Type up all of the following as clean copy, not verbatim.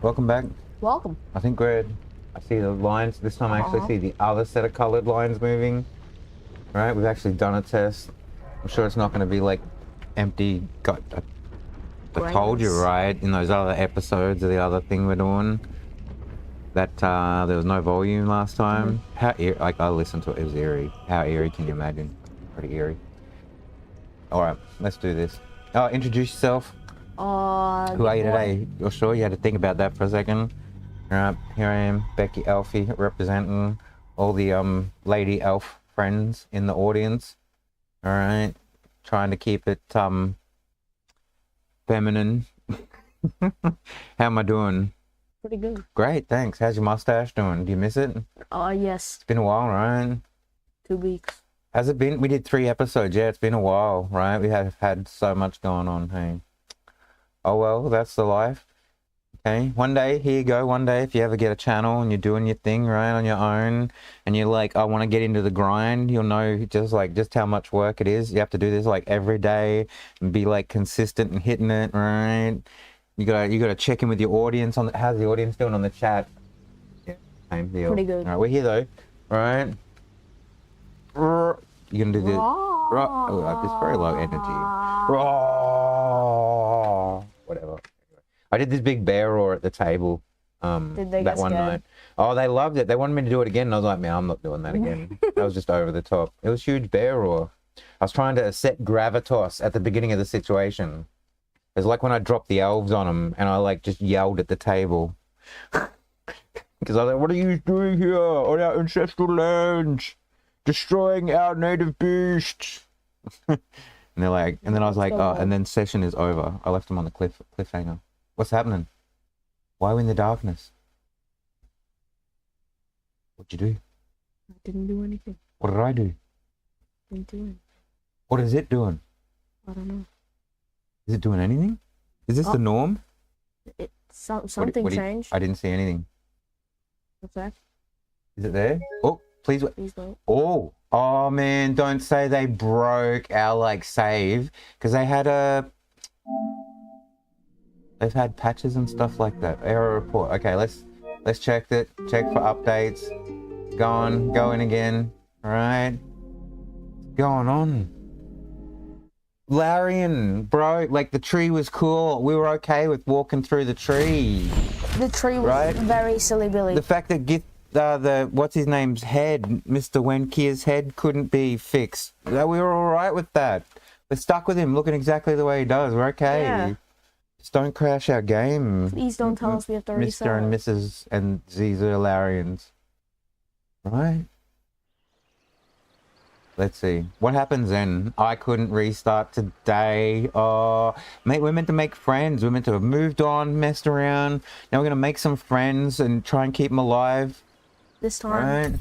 Welcome back. Welcome. I think I see the lines. This time I actually see the other set of colored lines moving. All right, we've actually done a test. I'm sure it's not going to be like empty. I told you, right, in those other episodes of the other thing we're doing, that there was no volume last time. How eerie, like I listened to it, it was eerie. How eerie can you imagine? Pretty eerie. All right, let's do this. Introduce yourself. Who are you today? You're sure you had to think about that for a second? All right, here I am, Beccciey Elfie, representing all the lady elf friends in the audience. All right, trying to keep it feminine. How am I doing? Pretty good. Great, thanks. How's your mustache doing? Do you miss it? Yes. It's been a while, right? 2 weeks. Has it been? We did 3 episodes. Yeah, it's been a while, right? We have had so much going on. Hey. Oh well, that's the life. Okay, one day, here you go. One day, if you ever get a channel and you're doing your thing right on your own, and you're like, I want to get into the grind, you'll know just how much work it is. You have to do this like every day and be like consistent and hitting it, right? You gotta check in with your audience on how's the audience doing on the chat. Yeah, same deal. Pretty good. All right, we're here though. All right. You're gonna do this. Oh, it's very low energy. Whatever. I did this big bear roar at the table Did they that get one scared? night. Oh, they loved it. They wanted me to do it again, and I was like, man, I'm not doing that again. That was just over the top. It was huge bear roar. I was trying to set gravitas at the beginning of the situation. It was like when I dropped the elves on them, and I like just yelled at the table. Because I was like, what are you doing here on our ancestral lands? Destroying our native beasts. And they're like, and then I was like, oh, and then session is over. I left them on the cliffhanger. What's happening? Why are we in the darkness? What'd you do? I didn't do anything. What did I do? Didn't do anything. What is it doing? I don't know. Is it doing anything? Is this the norm? Something changed. I didn't see anything. What's that? Is it there? Oh, please wait. Please don't. Oh man, don't say they broke our like save, because they've had patches and stuff like that. Error report. Okay, let's check it. Check for updates. Go in again. All right. What's going on? Larian, bro, like the tree was cool. We were okay with walking through the tree. The tree was Right? very silly Billy. The fact that what's his name's head, Mr. Wenkia's head, couldn't be fixed. We were all right with that. We're stuck with him looking exactly the way he does. We're okay. Yeah. Just don't crash our game. Please don't tell us we have to reset. Mr. and Mrs. and Ziza Larians. Right? Let's see. What happens then? I couldn't restart today. Oh, mate, we're meant to make friends. We're meant to have moved on, messed around. Now we're going to make some friends and try and keep them alive. This time. Right.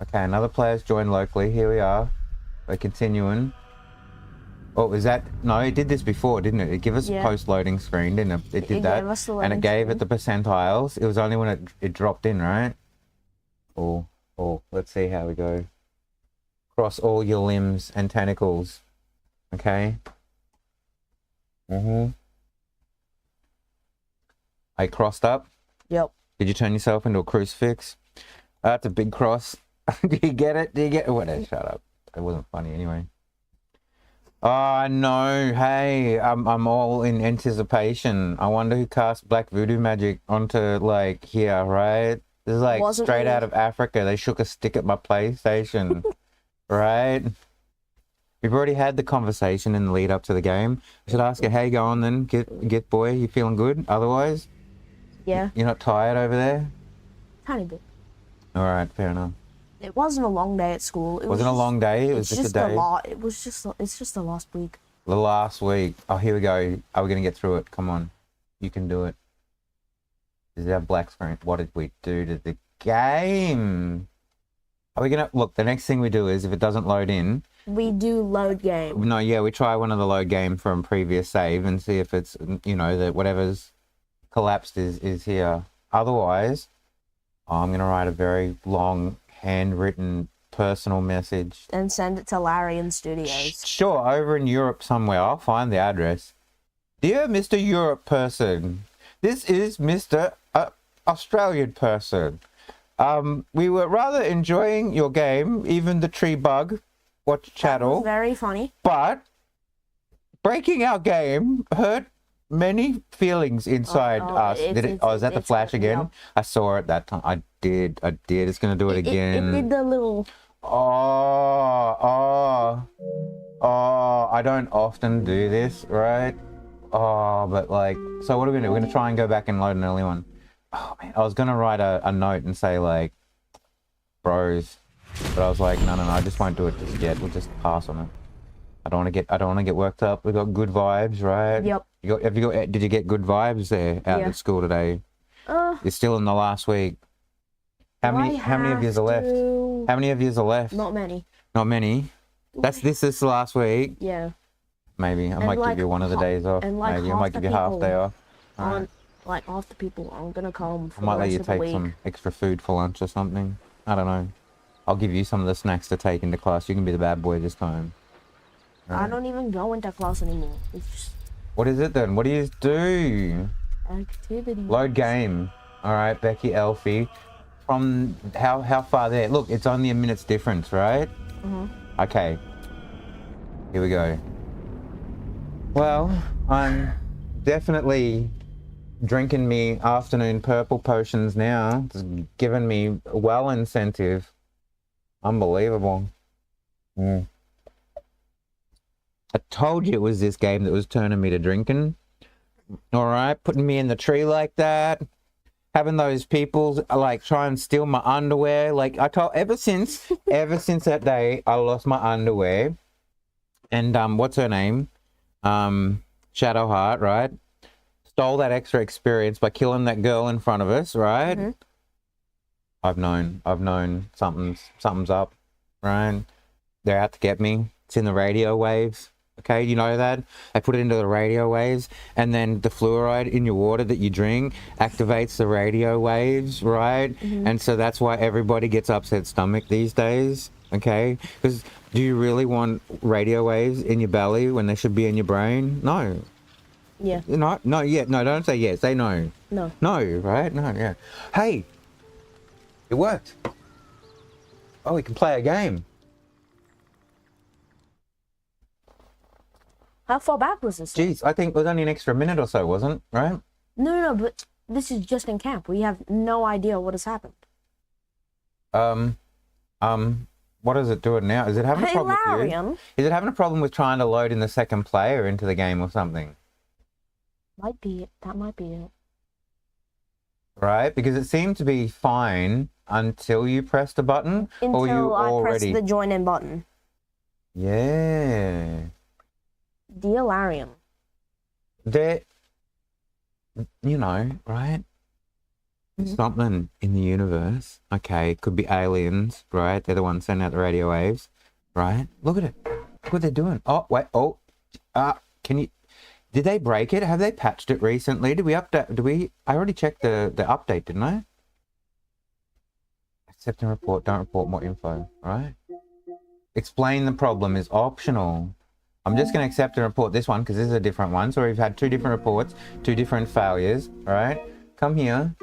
Okay, another player's joined locally. Here we are. We're continuing. Oh, is that... No, it did this before, didn't it? It gave us a post-loading screen, didn't it? It did that. Gave us the and it gave it the percentiles. It was only when it dropped in, right? Oh, let's see how we go. Cross all your limbs and tentacles. Okay. I crossed up. Yep. Did you turn yourself into a crucifix? That's a big cross. Do you get it? Do you get it? Whatever, shut up. It wasn't funny anyway. Oh no, hey, I'm all in anticipation. I wonder who cast Black Voodoo magic onto like here, right? This is like straight out of Africa. They shook a stick at my PlayStation. Right? We've already had the conversation in the lead up to the game. I should ask her, how you going then, Gith Boi? You feeling good otherwise? Yeah. You're not tired over there? Tiny bit. Alright, fair enough. It wasn't a long day at school. It wasn't a long day, it was just a day. It's just the last week. The last week. Oh, here we go. Are we going to get through it? Come on. You can do it. This is our black screen. What did we do to the game? Are we going to... Look, the next thing we do is, if it doesn't load in... We do load game. No, yeah, we try one of the load game from previous save and see if it's, you know, that whatever's collapsed is here. Otherwise, I'm going to write a very long, handwritten, personal message. And send it to Larian Studios. Sure, over in Europe somewhere. I'll find the address. Dear Mr. Europe person, This is Mr. Australian person. We were rather enjoying your game, even the tree bug. Watch channel. Very funny. But breaking our game hurt many feelings inside us. Is that the flash again? Yep. I saw it that time. I did. It's gonna do it again. It did the little. I don't often do this, right? But like, so what are we gonna do? We're gonna try and go back and load an early one. Oh man, I was gonna write a note and say like, bros, but I was like, no, I just won't do it just yet. We'll just pass on it. I don't want to get worked up. We got good vibes, right? Yep. Did you get good vibes there out at school today? It's still in the last week. How many of yous are left? How many of yous are left? Not many. Not many. This is the last week. Yeah. Maybe I might give you one of the days off. Maybe I might give you half day off. Like half the people aren't gonna come. For I might the let you rest of the take week. some extra food for lunch or something. I don't know. I'll give you some of the snacks to take into class. You can be the bad boy this time. Right. I don't even go into class anymore. It's just. What is it then? What do you do? Activities. Load game. All right, Beccciey, Elfie. From how far there? Look, it's only a minute's difference, right? Okay. Here we go. Well, I'm definitely drinking me afternoon purple potions now. It's given me well incentive. Unbelievable. I told you it was this game that was turning me to drinking. All right, putting me in the tree like that. Having those people like try and steal my underwear. Like I told, ever since that day, I lost my underwear. And what's her name? Shadowheart, right? Stole that extra experience by killing that girl in front of us, right? I've known something's up, right? They're out to get me. It's in the radio waves. Okay, you know that? They put it into the radio waves, and then the fluoride in your water that you drink activates the radio waves, right? And so that's why everybody gets upset stomach these days, okay? Because do you really want radio waves in your belly when they should be in your brain? No. Yeah. No, don't say yes. Say no. No. No, right? No, yeah. Hey, it worked. Oh, we can play a game. How far back was this? Jeez, I think it was only an extra minute or so, wasn't it? Right? No, but this is just in camp. We have no idea what has happened. What is it doing now? Is it having a problem with you? Is it having a problem with trying to load in the second player into the game or something? Might be it. That might be it. Right? Because it seemed to be fine until you pressed the button. Until I pressed the join in button. Yeah. Delarium. There, you know, right? Something in the universe. Okay, it could be aliens, right? They're the ones sending out the radio waves, right? Look at it. Look what they're doing. Oh, wait. Oh, can you? Did they break it? Have they patched it recently? Did we update? I already checked the update, didn't I? Accept and report. Don't report more info. Right? Explain the problem is optional. I'm just going to accept and report this one because this is a different one. So we've had two different reports, two different failures. All right. Come here.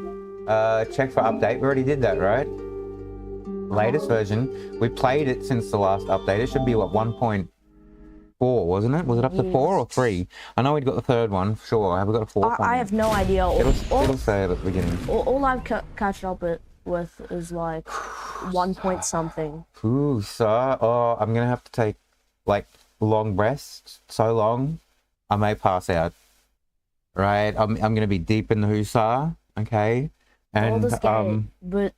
Check for update. We already did that, right? Latest version. We played it since the last update. It should be what 1.4, wasn't it? Was it up to 4 or 3? I know we'd got the third one. Sure. Have we got a 4th one? I have no idea. It'll say it at the beginning. All I've catched up with is like 1 point something. Ooh, so I'm gonna have to take like long breaths. So long, I may pass out. Right? I'm gonna be deep in the hussar. Okay. And all this game, but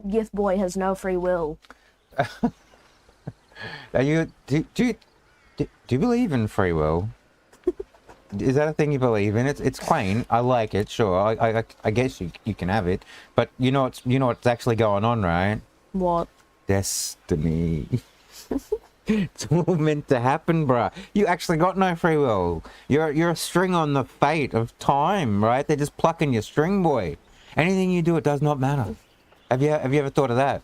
Gith Boi has no free will. Are you? Do you believe in free will? Is that a thing you believe in? It's quaint. I like it. Sure. I guess you can have it. But you know what's actually going on, right? What? Destiny. It's all meant to happen, bruh. You actually got no free will. You're a string on the fate of time, right? They're just plucking your string, boy. Anything you do, it does not matter. Have you ever thought of that?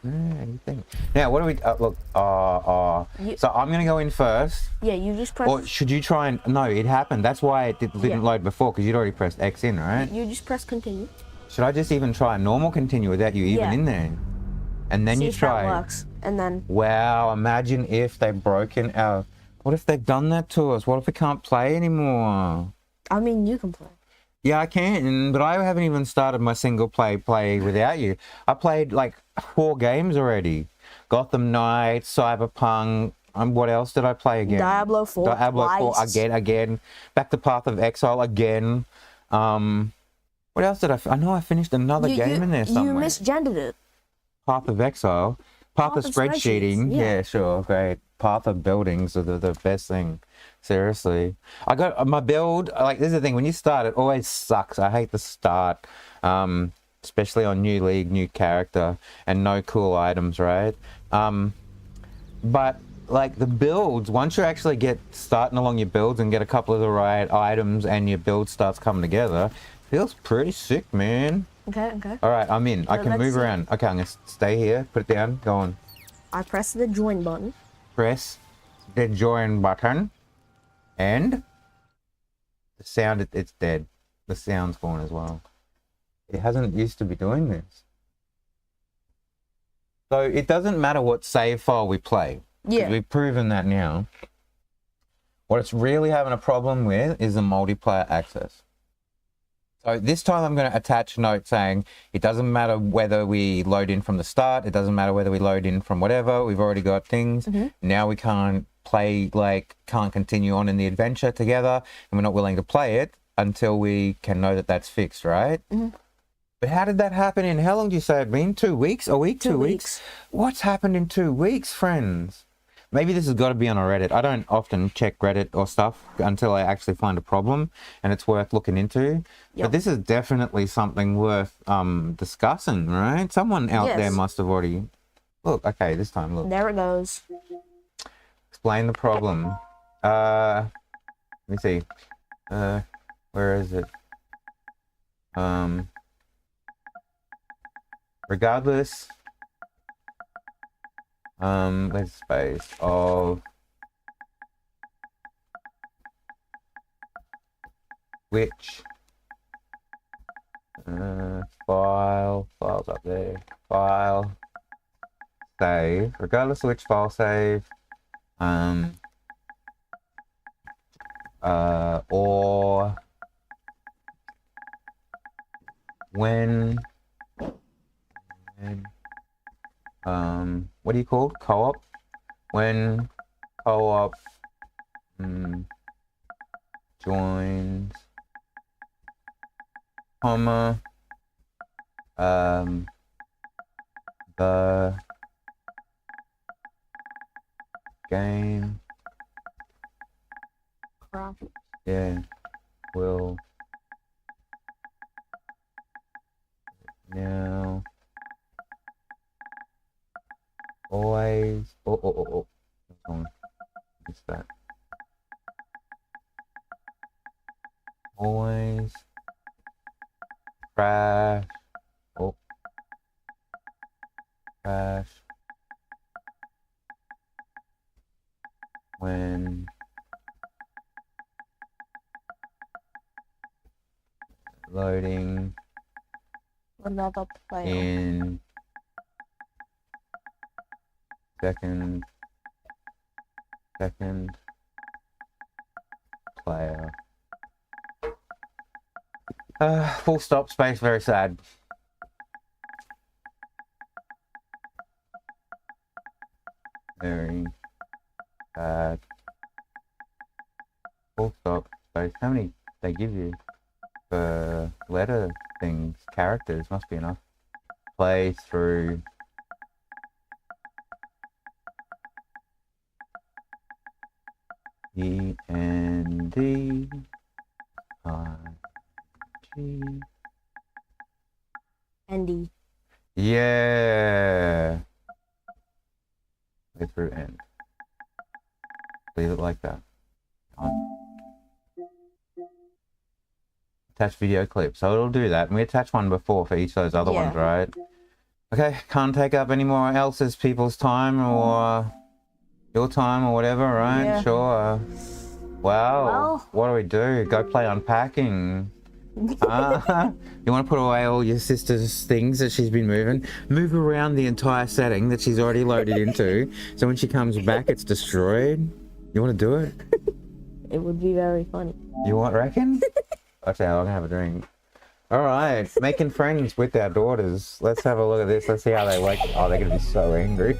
Yeah, you think. Now, what do we... look, so I'm going to go in first. Yeah, you just press... Or should you try and... No, it happened. That's why it didn't load before, because you'd already pressed X in, right? You just press continue. Should I just even try a normal continue without you even in there? And then See you if try... that works, and then... Wow, imagine if they've broken our... What if they've done that to us? What if we can't play anymore? I mean, you can play. Yeah, I can, but I haven't even started my single play without you. I played like 4 games already. Gotham Knights, Cyberpunk, what else did I play again? Diablo 4 Diablo 4 twice. again. Back to Path of Exile again. What else did I know I finished another game in there somewhere. You misgendered it. Path of Exile. Path of spreadsheeting. Yeah, sure, great. Path of buildings are the best thing. Seriously. I got my build, like, this is the thing, when you start, it always sucks. I hate the start, especially on new league, new character, and no cool items, right? But, like, the builds, once you actually get starting along your builds and get a couple of the right items and your build starts coming together, feels pretty sick, man. Okay. All right, I'm in. I can move around. Okay, I'm going to stay here, put it down, go on. I press the join button. Press the join button. And the sound, it's dead. The sound's gone as well. It hasn't used to be doing this. So it doesn't matter what save file we play. Yeah. We've proven that now. What it's really having a problem with is the multiplayer access. So this time I'm going to attach a note saying it doesn't matter whether we load in from the start. It doesn't matter whether we load in from whatever. We've already got things. Now we can't play, like, can't continue on in the adventure together, and we're not willing to play it until we can know that that's fixed, right? But how did that happen in, how long do you say it'd been? 2 weeks? A week? 2 weeks? What's happened in 2 weeks, friends? Maybe this has got to be on a Reddit. I don't often check Reddit or stuff until I actually find a problem and it's worth looking into. But this is definitely something worth discussing, right? Someone out there must have already... Look, okay, this time, look. There it goes. Explain the problem. Let me see. Where is it? Regardless, there's space of which files up there. File save. Regardless of which file save. Or when what do you call co-op? When co-op joins, comma, the game, will now always hold on, what's that? Always crash when loading another player in second player. Full stop, space, very sad. Very sad. Full stop, space. How many they give you for letter things? Characters must be enough. Play through. E-N-D I-G Andy. Yeah. Way through end. Leave it like that. Attach video clip. So it'll do that. And we attached one before for each of those other ones, right? Okay, can't take up any more else's people's time or your time or whatever, right? Yeah. Sure. Wow. Well. What do we do? Go play unpacking. You want to put away all your sister's things that she's been moving? Move around the entire setting that she's already loaded into, so when she comes back, it's destroyed. You want to do it? It would be very funny. You want, reckon? Okay, I'm gonna have a drink. All right, making friends with our daughters. Let's have a look at this. Let's see how they like. Oh, they're gonna be so angry.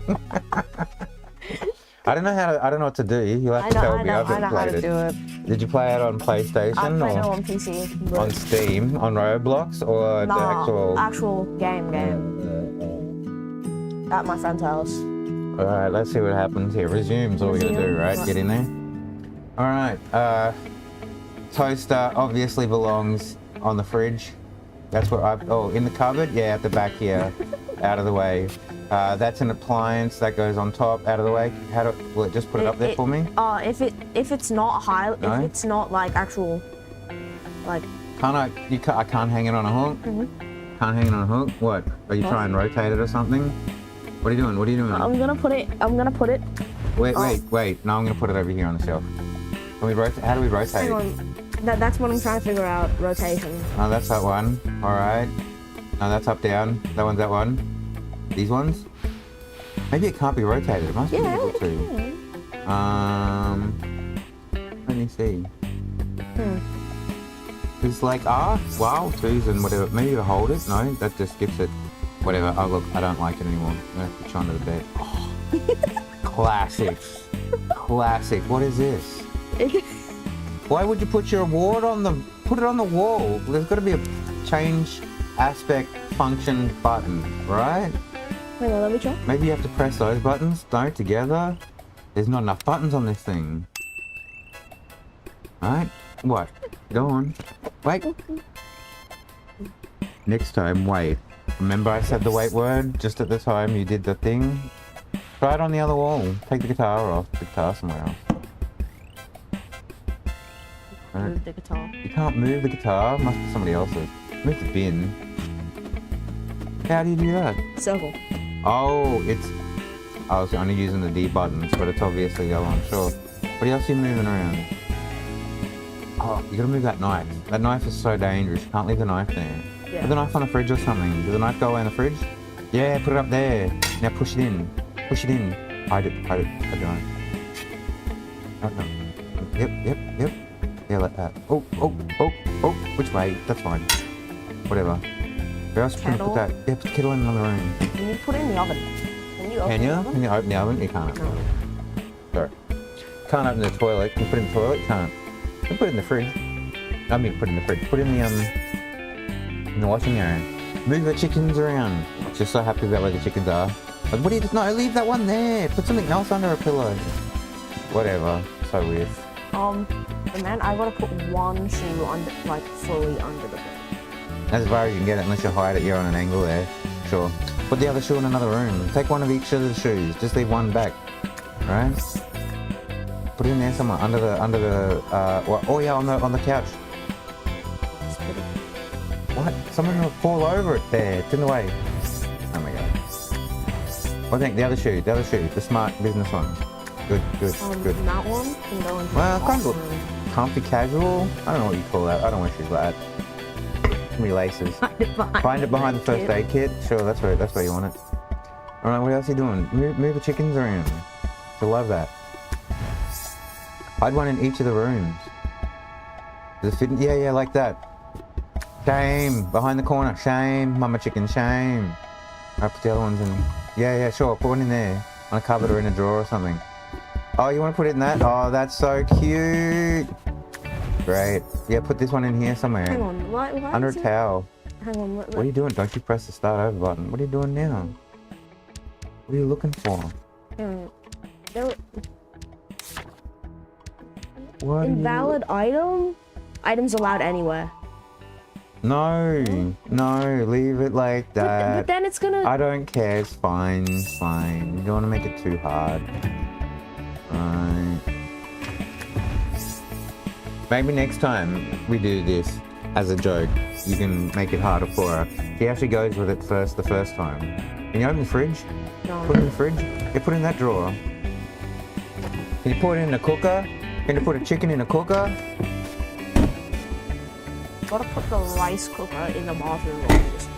I don't know what to do. You'll have to tell me. I know how to do it. Did you play it on PlayStation I played it or on PC. but- on Steam, on Roblox, or the actual game. At my friend's house. All right, let's see what happens here. Resume's all we're gonna do, right? Get in there. All right. Toaster obviously belongs on the fridge. That's what in the cupboard. Yeah, at the back here, out of the way. That's an appliance that goes on top, out of the way. Will it just put it up there for me? If it's not high, No? if it's not like actual, like. I can't hang it on a hook. Can't hang it on a hook. What? Are you trying to rotate it or something? What are you doing? What are you doing? I'm gonna put it. Wait. No, I'm gonna put it over here on the shelf. Can we rotate? How do we rotate Hang it? on. That's what I'm trying to figure out. Rotation. Oh, that's that one. All right. No, that's up down. That one's that one. These ones? Maybe it can't be rotated. It must be able to. Let me see. It's like wow, twos and whatever. Maybe to hold it. No, that just skips it. Whatever. Oh look, I don't like it anymore. I'm gonna put you under the bed. Oh. Classic. Classic. What is this? Why would you put your award on the? Put it on the wall. There's got to be a change aspect function button, right? Hang on, let me try. Maybe you have to press those buttons, together. There's not enough buttons on this thing. Right? What? Go on. Wait. Next time, wait. Remember I said the wait word just at the time you did the thing? Try it on the other wall. Take the guitar off. The guitar somewhere else. Move the guitar. You can't move the guitar. Must be somebody else's. Move the bin. How do you do that? Circle. Oh, I was only using the D buttons, but it's obviously yellow, I'm sure. What else are you moving around? Oh, you gotta move that knife. That knife is so dangerous. You can't leave the knife there. Yeah. Put the knife on the fridge or something. Does the knife go away in the fridge? Yeah, put it up there. Now push it in. Push it in. Hide it. Hide the knife. Oh, no. Yep. Yeah, like that. Oh. Which way? That's fine. Whatever. Where else can you put that? Yeah, put the kettle in another room. Can you put it in the oven? Can you open the oven? Can you open the oven? You can't open the oven. Sorry. Can't open the toilet. Can you put it in the toilet? You can't. You can put it in the fridge. I mean, put it in the fridge. Put it in the washing area. Move the chickens around. She's so happy about where the chickens are. Like, what do you... No, leave that one there. Put something else under a pillow. Whatever. So weird. And then I gotta put one shoe under, like, fully under the bed. As far as you can get it, unless you hide it, you're on an angle there. Sure. Put the other shoe in another room. Take one of each of the shoes. Just leave one back. Right? Put it in there somewhere. Under the on the couch. What? Someone will fall over it there. It's in the way. Oh my god. What do you think? The other shoe. The smart business one. Good. That one can go into Well, the kind of bathroom. comfy casual. I don't know what you call that. I don't wear shoes like that. Too many laces. Find it behind the first aid kit. Sure, that's where you want it. All right, what else are you doing? Move the chickens around. I love that. Hide one in each of the rooms. Does it fit in? Yeah, like that. Shame. Behind the corner. Shame. Mama chicken. Shame. I'll put the other ones in. Yeah, sure. Put one in there. On a cupboard or in a drawer or something. Oh, you want to put it in that? Oh, that's so cute. Great. Yeah, put this one in here somewhere. Hang on. Why under is a towel. Hang on. What are you doing? Don't you press the start over button. What are you doing now? What are you looking for? What? Invalid item? Items allowed anywhere. No, leave it like that. But then it's gonna... I don't care, it's fine. You don't want to make it too hard. Right. Maybe next time we do this as a joke, you can make it harder for her. She actually goes with it first the first time. Can you open the fridge? No. Put it in the fridge? Yeah, put it in that drawer. Can you put it in the cooker? Can you put a chicken in a cooker? Gotta put the rice cooker in the bathroom always.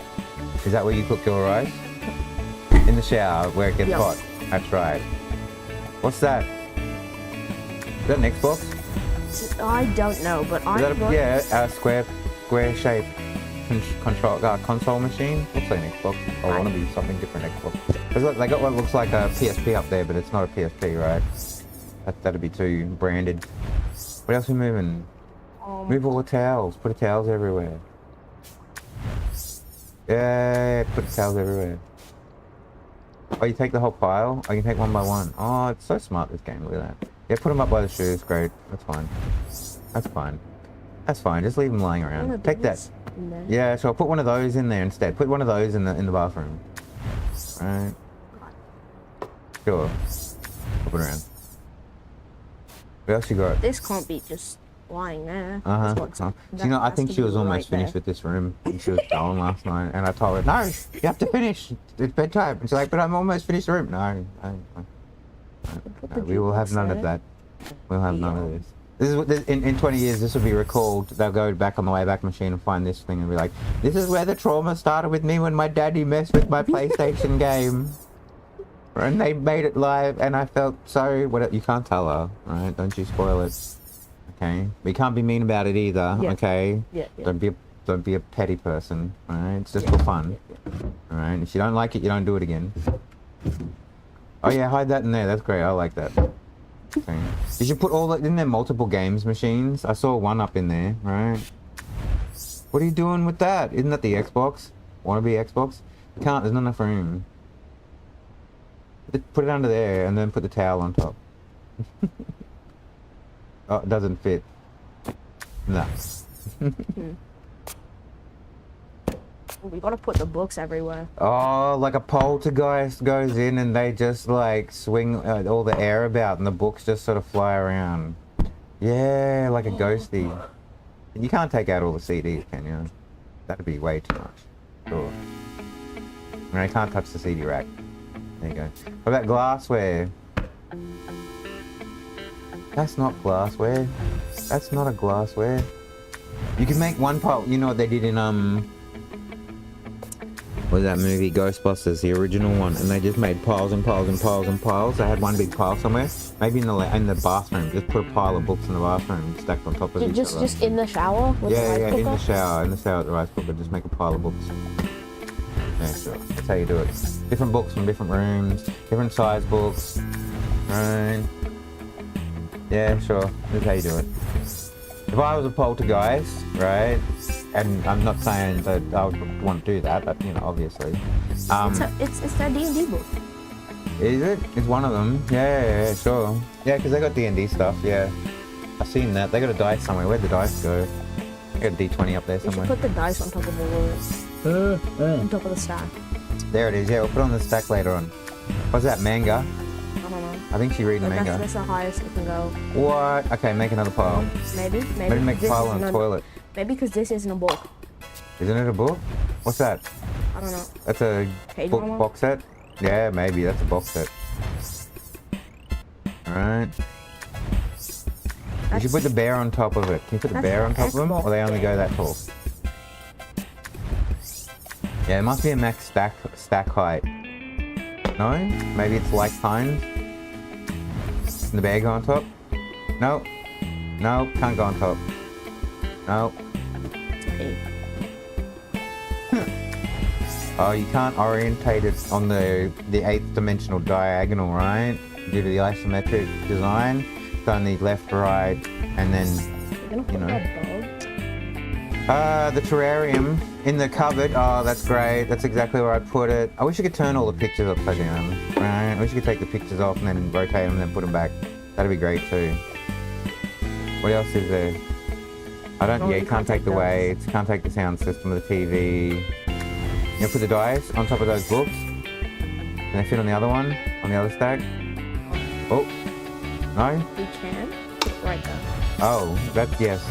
Is that where you cook your rice? In the shower, where it gets Yep. hot. That's right. What's that? Is that an Xbox? I don't know, but Is I'm that a, going. yeah, a square shape console machine? Looks like an Xbox. I want to be something different Xbox. Look, they got what looks like a PSP up there, but it's not a PSP, right? That'd be too branded. What else are we moving? Move all the towels. Put the towels everywhere. Yeah, put the towels everywhere. Oh, you take the whole pile? Oh, you can take one by one. Oh, it's so smart, this game. Look at that. Yeah, put them up by the shoes. Great. That's fine. That's fine. That's fine. Just leave them lying around. Take that. Yeah, so I'll put one of those in there instead. Put one of those in the bathroom. Right. Sure. I'll put it around. What else you got? This can't be just lying there. So, you know, I think she was almost finished with this room. And she was going last night, and I told her, "No, you have to finish. It's bedtime." And she's like, "But I'm almost finished the room." No, we will have none of that. We'll have none of this. This is what in 20 years this will be recalled. They'll go back on the Wayback Machine and find this thing and be like, "This is where the trauma started with me when my daddy messed with my PlayStation game." And they made it live, and I felt sorry. What you can't tell her, right? Don't you spoil it, okay? But you can't be mean about it either, okay? Yeah. Don't be a petty person, all right? It's just for fun, all right? If you don't like it, you don't do it again. Oh yeah, hide that in there. That's great. I like that. Okay. You should put all that in there. Multiple games machines. I saw one up in there, right? What are you doing with that? Isn't that the Xbox? Wanna be Xbox? You can't. There's not enough room. Put it under there and then put the towel on top. Oh, it doesn't fit. No. We gotta put the books everywhere. Oh, like a poltergeist goes in and they just like swing all the air about and the books just sort of fly around. Yeah, like a ghosty. You can't take out all the CDs, can you? That'd be way too much. Sure. I mean, I can't touch the CD rack. There you go. What about glassware? That's not glassware. That's not a glassware. You can make one pile. You know what they did in what was that movie, Ghostbusters, the original one, and they just made piles and piles and piles and piles. They had one big pile somewhere. Maybe in the bathroom. Just put a pile of books in the bathroom, stacked on top of each other. Just in the shower with the rice cooker? In the shower with the rice cooker. Just make a pile of books. Yeah, sure. That's how you do it. Different books from different rooms, different size books. Right. Yeah, sure. That's how you do it. If I was a poltergeist, right, and I'm not saying that I would want to do that, but, you know, obviously. It's that D&D book. Is it? It's one of them. Yeah, sure. Yeah, because they got D&D stuff, yeah. I've seen that. They got a dice somewhere. Where'd the dice go? They got a D20 up there You should somewhere. put the dice on top of the on top of the stack. There it is. Yeah, we'll put it on the stack later on. What's that, manga? I don't know. I think she's reading manga. That's the highest it can go. What? Okay, make another pile. Maybe. Maybe make a this pile on isn't the toilet. Maybe because this isn't a book. Isn't it a book? What's that? I don't know. That's a book K-drama? box set? Yeah, maybe. That's a box set. Alright. You should put the bear on top of it. Can you put the bear on top of them? Or they only go that tall? Yeah, it must be a max stack height. No? Maybe it's like kind? Can the bear go on top? No. No, can't go on top. No. Oh, you can't orientate it on the 8th dimensional diagonal, right? Due to the isometric design. It's only left, right, and then, you know. The terrarium in the cupboard. Oh, that's great. That's exactly where I put it. I wish you could turn all the pictures upside down. Right? I wish you could take the pictures off and then rotate them and then put them back. That'd be great too. What else is there? You can't take the weights, can't take the sound system of the TV. You put the dice on top of those books. Can they fit on the other one? On the other stack? Oh. No? We can. Right there. Oh, that's yes.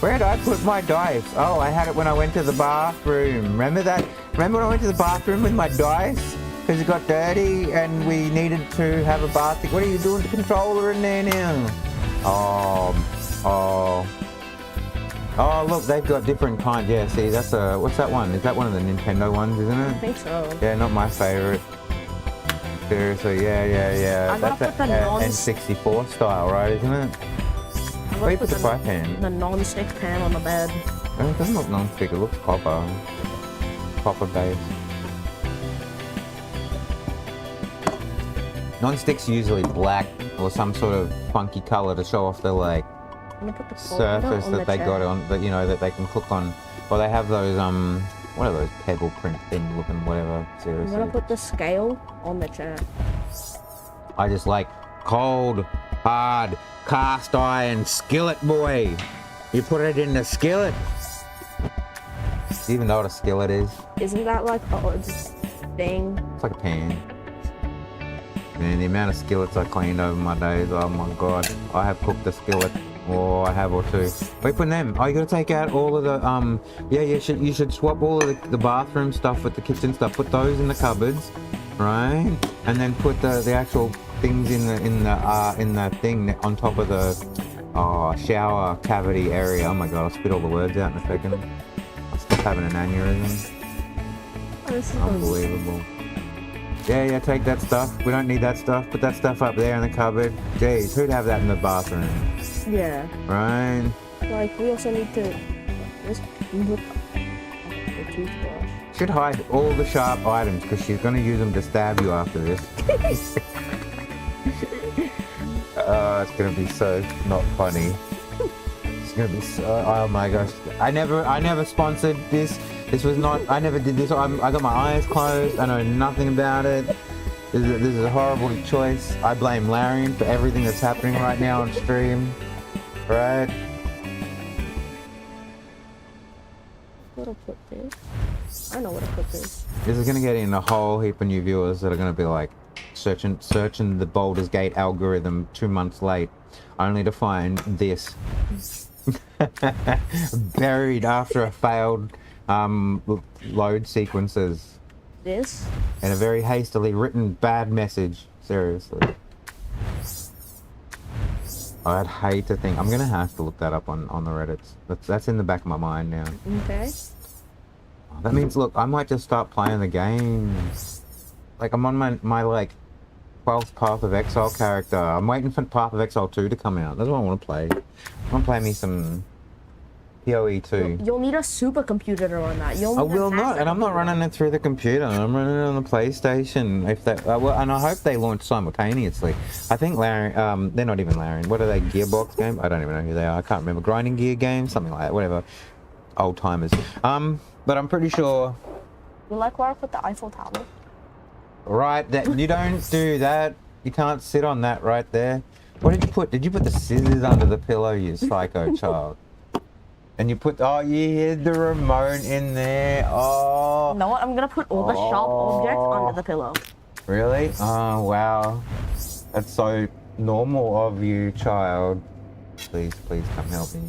Where did I put my dice? Oh, I had it when I went to the bathroom. Remember that? Remember when I went to the bathroom with my dice? because it got dirty and we needed to have a bath. What are you doing to the controller in there now? Oh, look, they've got different kinds. Yeah, see, that's a, what's that one? Is that one of the Nintendo ones, isn't it? I think so. Yeah, not my favorite. Seriously, yeah. I'm gonna That's put the N64 style, right, isn't it? Where you put the fry pan? The non-stick pan on the bed. Oh, it doesn't look non-stick, it looks copper. Copper based. Non-stick's usually black or some sort of funky color to show off the like I'm gonna put the surface that they got on, that you know, that they can cook on. Well, they have those what are those pebble print thing looking whatever. Seriously. I'm gonna put the scale on the chair. I just like cold, hard, cast iron skillet, boy. You put it in the skillet. Do you even know what a skillet is? Isn't that like a thing? It's like a pan. Man, the amount of skillets I cleaned over my days, oh my god. I have cooked a skillet. Or I have or two. What are you putting them? Oh, you gotta take out all of the, yeah, you should swap all of the bathroom stuff with the kitchen stuff. Put those in the cupboards, right? And then put the actual things in the thing on top of the shower cavity area. Oh my god, I'll spit all the words out in a second. I'll stop having an aneurysm. Oh, this is unbelievable. Yeah, take that stuff. We don't need that stuff. Put that stuff up there in the cupboard. Jeez, who'd have that in the bathroom? Yeah. Right? Like, we also need to just put the toothbrush. Should hide all the sharp items because she's going to use them to stab you after this. It's going to be so not funny. It's going to be so... Oh my gosh. I never sponsored this. This was not... I never did this. I got my eyes closed. I know nothing about it. This is a horrible choice. I blame Larian for everything that's happening right now on stream. Right? Where to put this? I know where to put this. This is gonna get in a whole heap of new viewers that are gonna be like searching the Baldur's Gate algorithm 2 months late, only to find this buried after a failed load sequences. This? And a very hastily written bad message. Seriously. I'd hate to think. I'm gonna have to look that up on the Reddits. That's in the back of my mind now. Okay. That means, look, I might just start playing the game. Like, I'm on my like 12th Path of Exile character. I'm waiting for Path of Exile 2 to come out. That's what I want to play. I want to play me some PoE 2. You'll need a supercomputer to run that. I will not, and I'm not running it through the computer. I'm running it on the PlayStation. If that, well, and I hope they launch simultaneously. I think Larian, they're not even Larian. What are they? Gearbox game? I don't even know who they are. I can't remember. Grinding Gear game, something like that. Whatever. Old timers. But I'm pretty sure. You like where I put the Eiffel Tower? Right, that you don't do that. You can't sit on that right there. What did you put? Did you put the scissors under the pillow, you psycho child? And you put, oh, you hid the remote in there. Oh. You know what? I'm gonna put all the sharp objects under the pillow. Really? Oh, wow. That's so normal of you, child. Please come help me.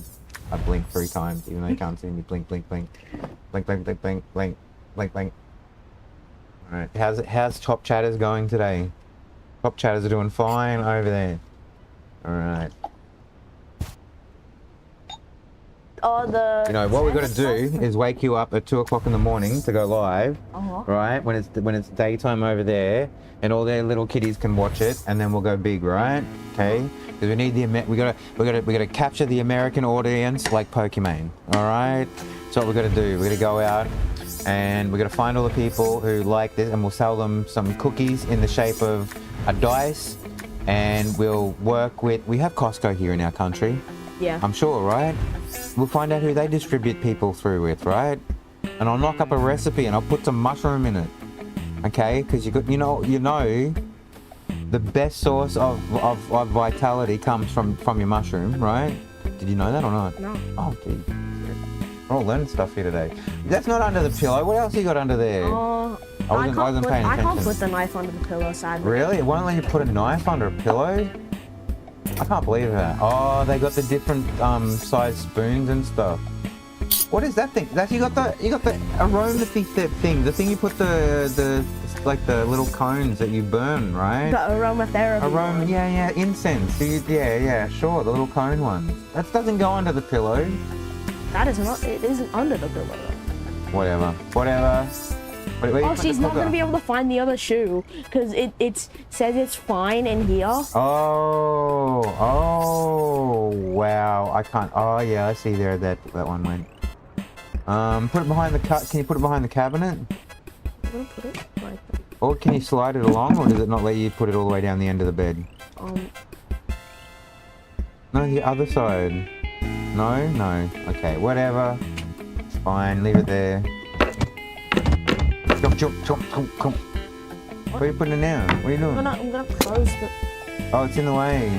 I blinked 3 times, even though you can't see me. Blink. Blink. Alright, how's Top Chatters going today? Top Chatters are doing fine over there. Alright. You know, what we're gonna do is wake you up at 2 o'clock in the morning to go live, right? When it's daytime over there, and all their little kiddies can watch it, and then we'll go big, right? Okay? Because we need we gotta capture the American audience like Pokemon. All right? So what we're gonna do? We're gonna go out, and we're gonna find all the people who like this, and we'll sell them some cookies in the shape of a dice, and we'll work with. We have Costco here in our country. Yeah. I'm sure, right? We'll find out who they distribute people through with, right? And I'll knock up a recipe and I'll put some mushroom in it. Okay? Because you know, the best source of vitality comes from your mushroom, right? Did you know that or not? No. Oh, gee. We're all learning stuff here today. That's not under the pillow. What else you got under there? I wasn't paying attention. I can't put the knife under the pillow, sadly. Really? Why don't let you put a knife under a pillow? I can't believe that. Oh, they got the different size spoons and stuff. What is that thing? That you got the aromathy thing. The thing you put the like the little cones that you burn, right? The aromatherapy. Aroma, yeah, incense. So yeah, sure, the little cone ones. That doesn't go under the pillow. That is not. It isn't under the pillow. Whatever. Where Oh, she's not gonna be able to find the other shoe because it says it's fine in here. Oh, wow. I can't. Oh, yeah, I see there that one went. Put it behind the cut. Can you put it behind the cabinet? I'm gonna put it right there. Or can you slide it along, or does it not let you put it all the way down the end of the bed? No, the other side. No. Okay, whatever. Fine, leave it there. Jump. Where are you putting it now? What are you doing? I'm gonna close the... Oh, it's in the way.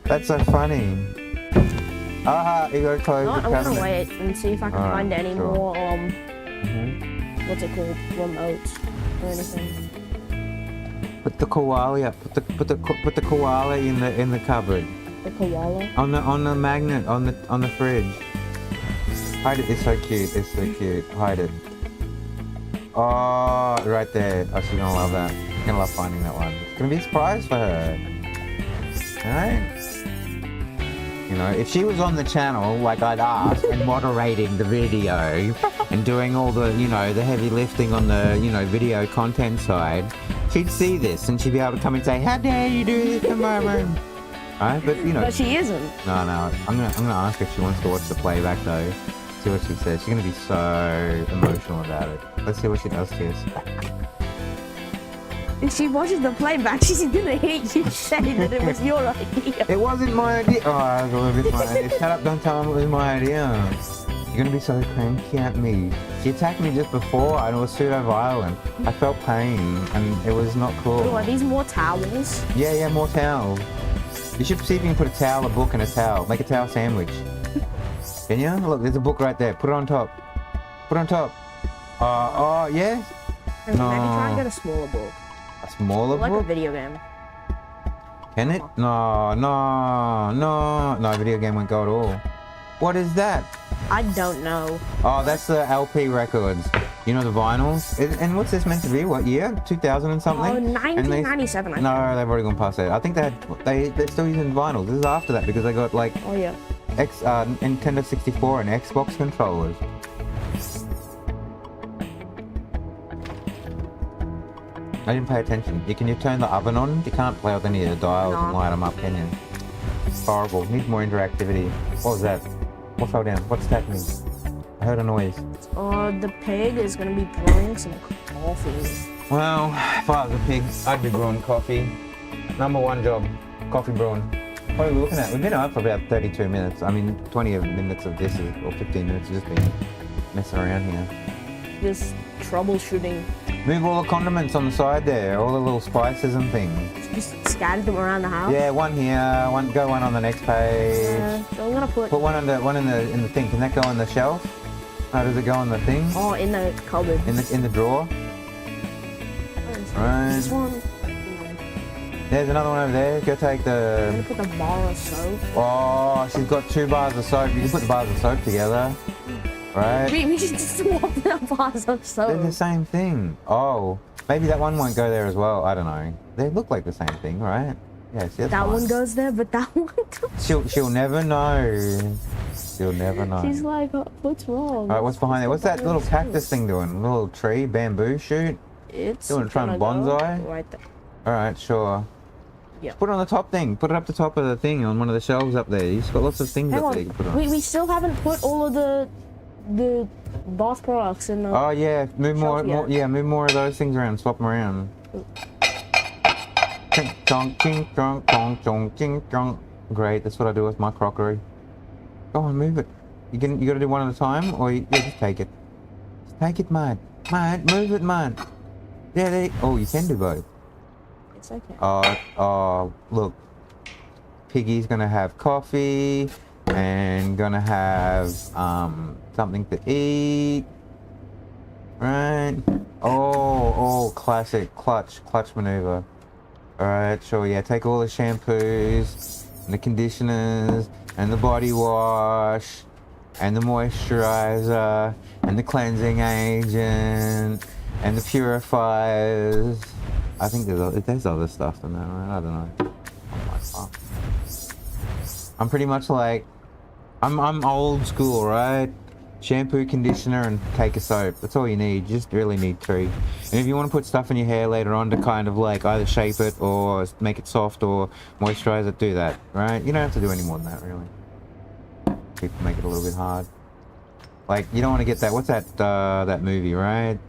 That's so funny. You gotta close the cabinet. I'm gonna wait and see if I can find any more, what's it called? Remotes or anything. Put the koala up. Put the koala in the cupboard. The koala? On the magnet on the fridge. Hide it. It's so cute. Hide it. Oh, right there. Oh, she's gonna love that. She's gonna love finding that one. It's gonna be a surprise for her. Alright? You know, if she was on the channel like I'd asked and moderating the video and doing all the, the heavy lifting on the, video content side, she'd see this and she'd be able to come and say, "How dare you do this to my room?" Alright, but But she isn't. No. I'm gonna ask if she wants to watch the playback though. See what she says. She's gonna be so emotional about it. Let's see what she does to us. If she watches the playback, she's gonna hate you saying that it was your idea. It wasn't my idea. Oh, I was a little bit my idea. Shut up, don't tell him it was my idea. You're gonna be so cranky at me. She attacked me just before and it was pseudo-violent. I felt pain and it was not cool. Oh, are these more towels? Yeah, more towels. You should see if you can put a towel, a book, and a towel. Make a towel sandwich. Can you? Look, there's a book right there. Put it on top. Yes? Maybe try and get a smaller book. A smaller like book? a video game. Can it? No, video game won't go at all. What is that? I don't know. Oh, that's the LP records. You know, the vinyls? And what's this meant to be? What year? 2000 and something? Oh, 1997, I think. No, they've already gone past that. I think they're still using vinyls. This is after that because they got like... Oh, yeah. Nintendo 64 and Xbox controllers. I didn't pay attention. Can you turn the oven on? You can't play with any of the dials and light them up, can you? It's horrible. Need more interactivity. What was that? What fell down? What's happening? I heard a noise. The pig is gonna be brewing some coffee. Well, if I was a pig, I'd be brewing coffee. Number one job, coffee brewing. What are we looking at? We've been out for about 32 minutes. I mean, 20 minutes of this or 15 minutes of just been messing around here. Just troubleshooting. Move all the condiments on the side there, all the little spices and things. Just scatter them around the house? Yeah, one here, one on the next page. So I'm gonna put one in the thing. Can that go on the shelf? How does it go on the thing? Oh, in the cupboard. In the drawer? Right. This one. There's another one over there. Go take the... I'm gonna put the bar of soap. Oh, she's got 2 bars of soap. You can put the bars of soap together. Right? We should just swap the bars of soap. They're the same thing. Oh, maybe that one won't go there as well. I don't know. They look like the same thing, right? Yeah, see, that one goes there, but that one doesn't. She'll never know. She'll never know. She's like, what's wrong? Alright, what's behind there? What's that little cactus thing doing? A little tree, bamboo shoot? It's doing trying bonsai? Right there. Alright, sure. Yeah. Put it on the top thing. Put it up the top of the thing on one of the shelves up there. You've got lots of things up there you can put on. We still haven't put all of the boss products in the... Oh yeah, move more of those things around. Swap them around. Ching chong ching chong chong chong ching chong. Great, that's what I do with my crockery. Go on, move it. You gotta do one at a time, or just take it. Just take it, mate. Mate, move it, mate. Yeah, oh, you can do both. It's okay. Oh, look. Piggy's gonna have coffee and gonna have something to eat. Right? Oh, classic clutch maneuver. Alright, sure, yeah, take all the shampoos and the conditioners and the body wash and the moisturizer, and the cleansing agent, and the purifiers. I think there's other stuff than that, right? I don't know. I'm pretty much like, I'm old school, right? Shampoo, conditioner, and cake of soap. That's all you need. You just really need 3. And if you want to put stuff in your hair later on to kind of like either shape it or make it soft or moisturize it, do that, right? You don't have to do any more than that, really. People make it a little bit hard. Like, you don't want to get that, what's that, that movie, right?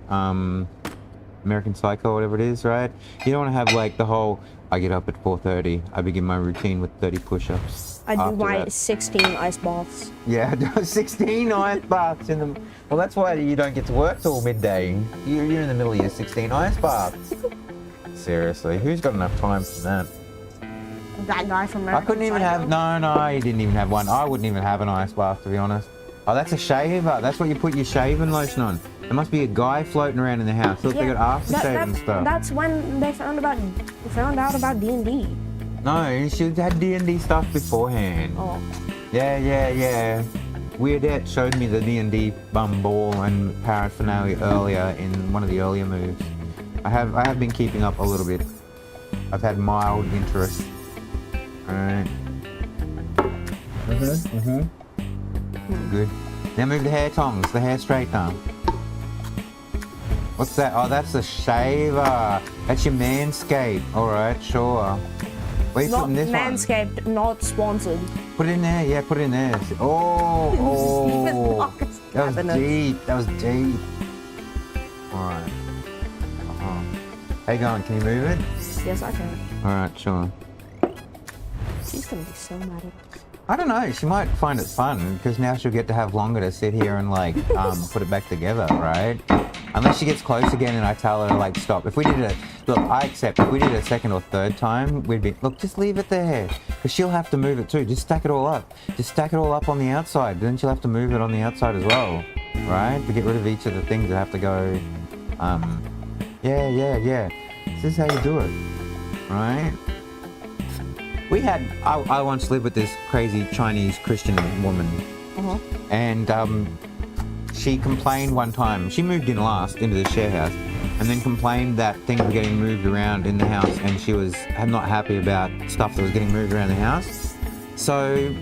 American Psycho, whatever it is, right? You don't want to have like the whole, I get up at 4:30, I begin my routine with 30 push-ups. I do my 16 ice baths. Yeah, 16 ice baths in the... Well, that's why you don't get to work till midday. You're in the middle of your 16 ice baths. Seriously, who's got enough time for that? That guy from American I couldn't even Psycho. have... No, he didn't even have one. I wouldn't even have an ice bath, to be honest. Oh, that's a shaver. That's what you put your shaving lotion on. There must be a guy floating around in the house. Look, they got aftershave and stuff. That's when they found out about D&D. No, she had D&D stuff beforehand. Oh. Yeah. Weirdette showed me the D&D ball and paraphernalia earlier in one of the earlier moves. I have been keeping up a little bit. I've had mild interest. Alright. Good. Now move the hair tongs, the hair straightener. What's that? Oh, that's the shaver. That's your Manscaped. Alright, sure. Where are you putting this Manscaped, not sponsored. Put it in there, yeah, put it in there. Oh, that was deep, that was deep. Alright. How you going, can you move it? Yes, I can. Alright, sure. She's gonna be so mad at us. I don't know, she might find it fun, because now she'll get to have longer to sit here and like, put it back together, right? Unless she gets close again and I tell her like, stop. If we did it, look, I accept, if we did it a second or third time, we'd be, look, just leave it there. Because she'll have to move it too, just stack it all up. Just stack it all up on the outside, then she'll have to move it on the outside as well, right? To get rid of each of the things that have to go, yeah. This is how you do it, right? We had, I once lived with this crazy Chinese Christian woman, and she complained one time, she moved in last into the share house, and then complained that things were getting moved around in the house, and she was not happy about stuff that was getting moved around the house. So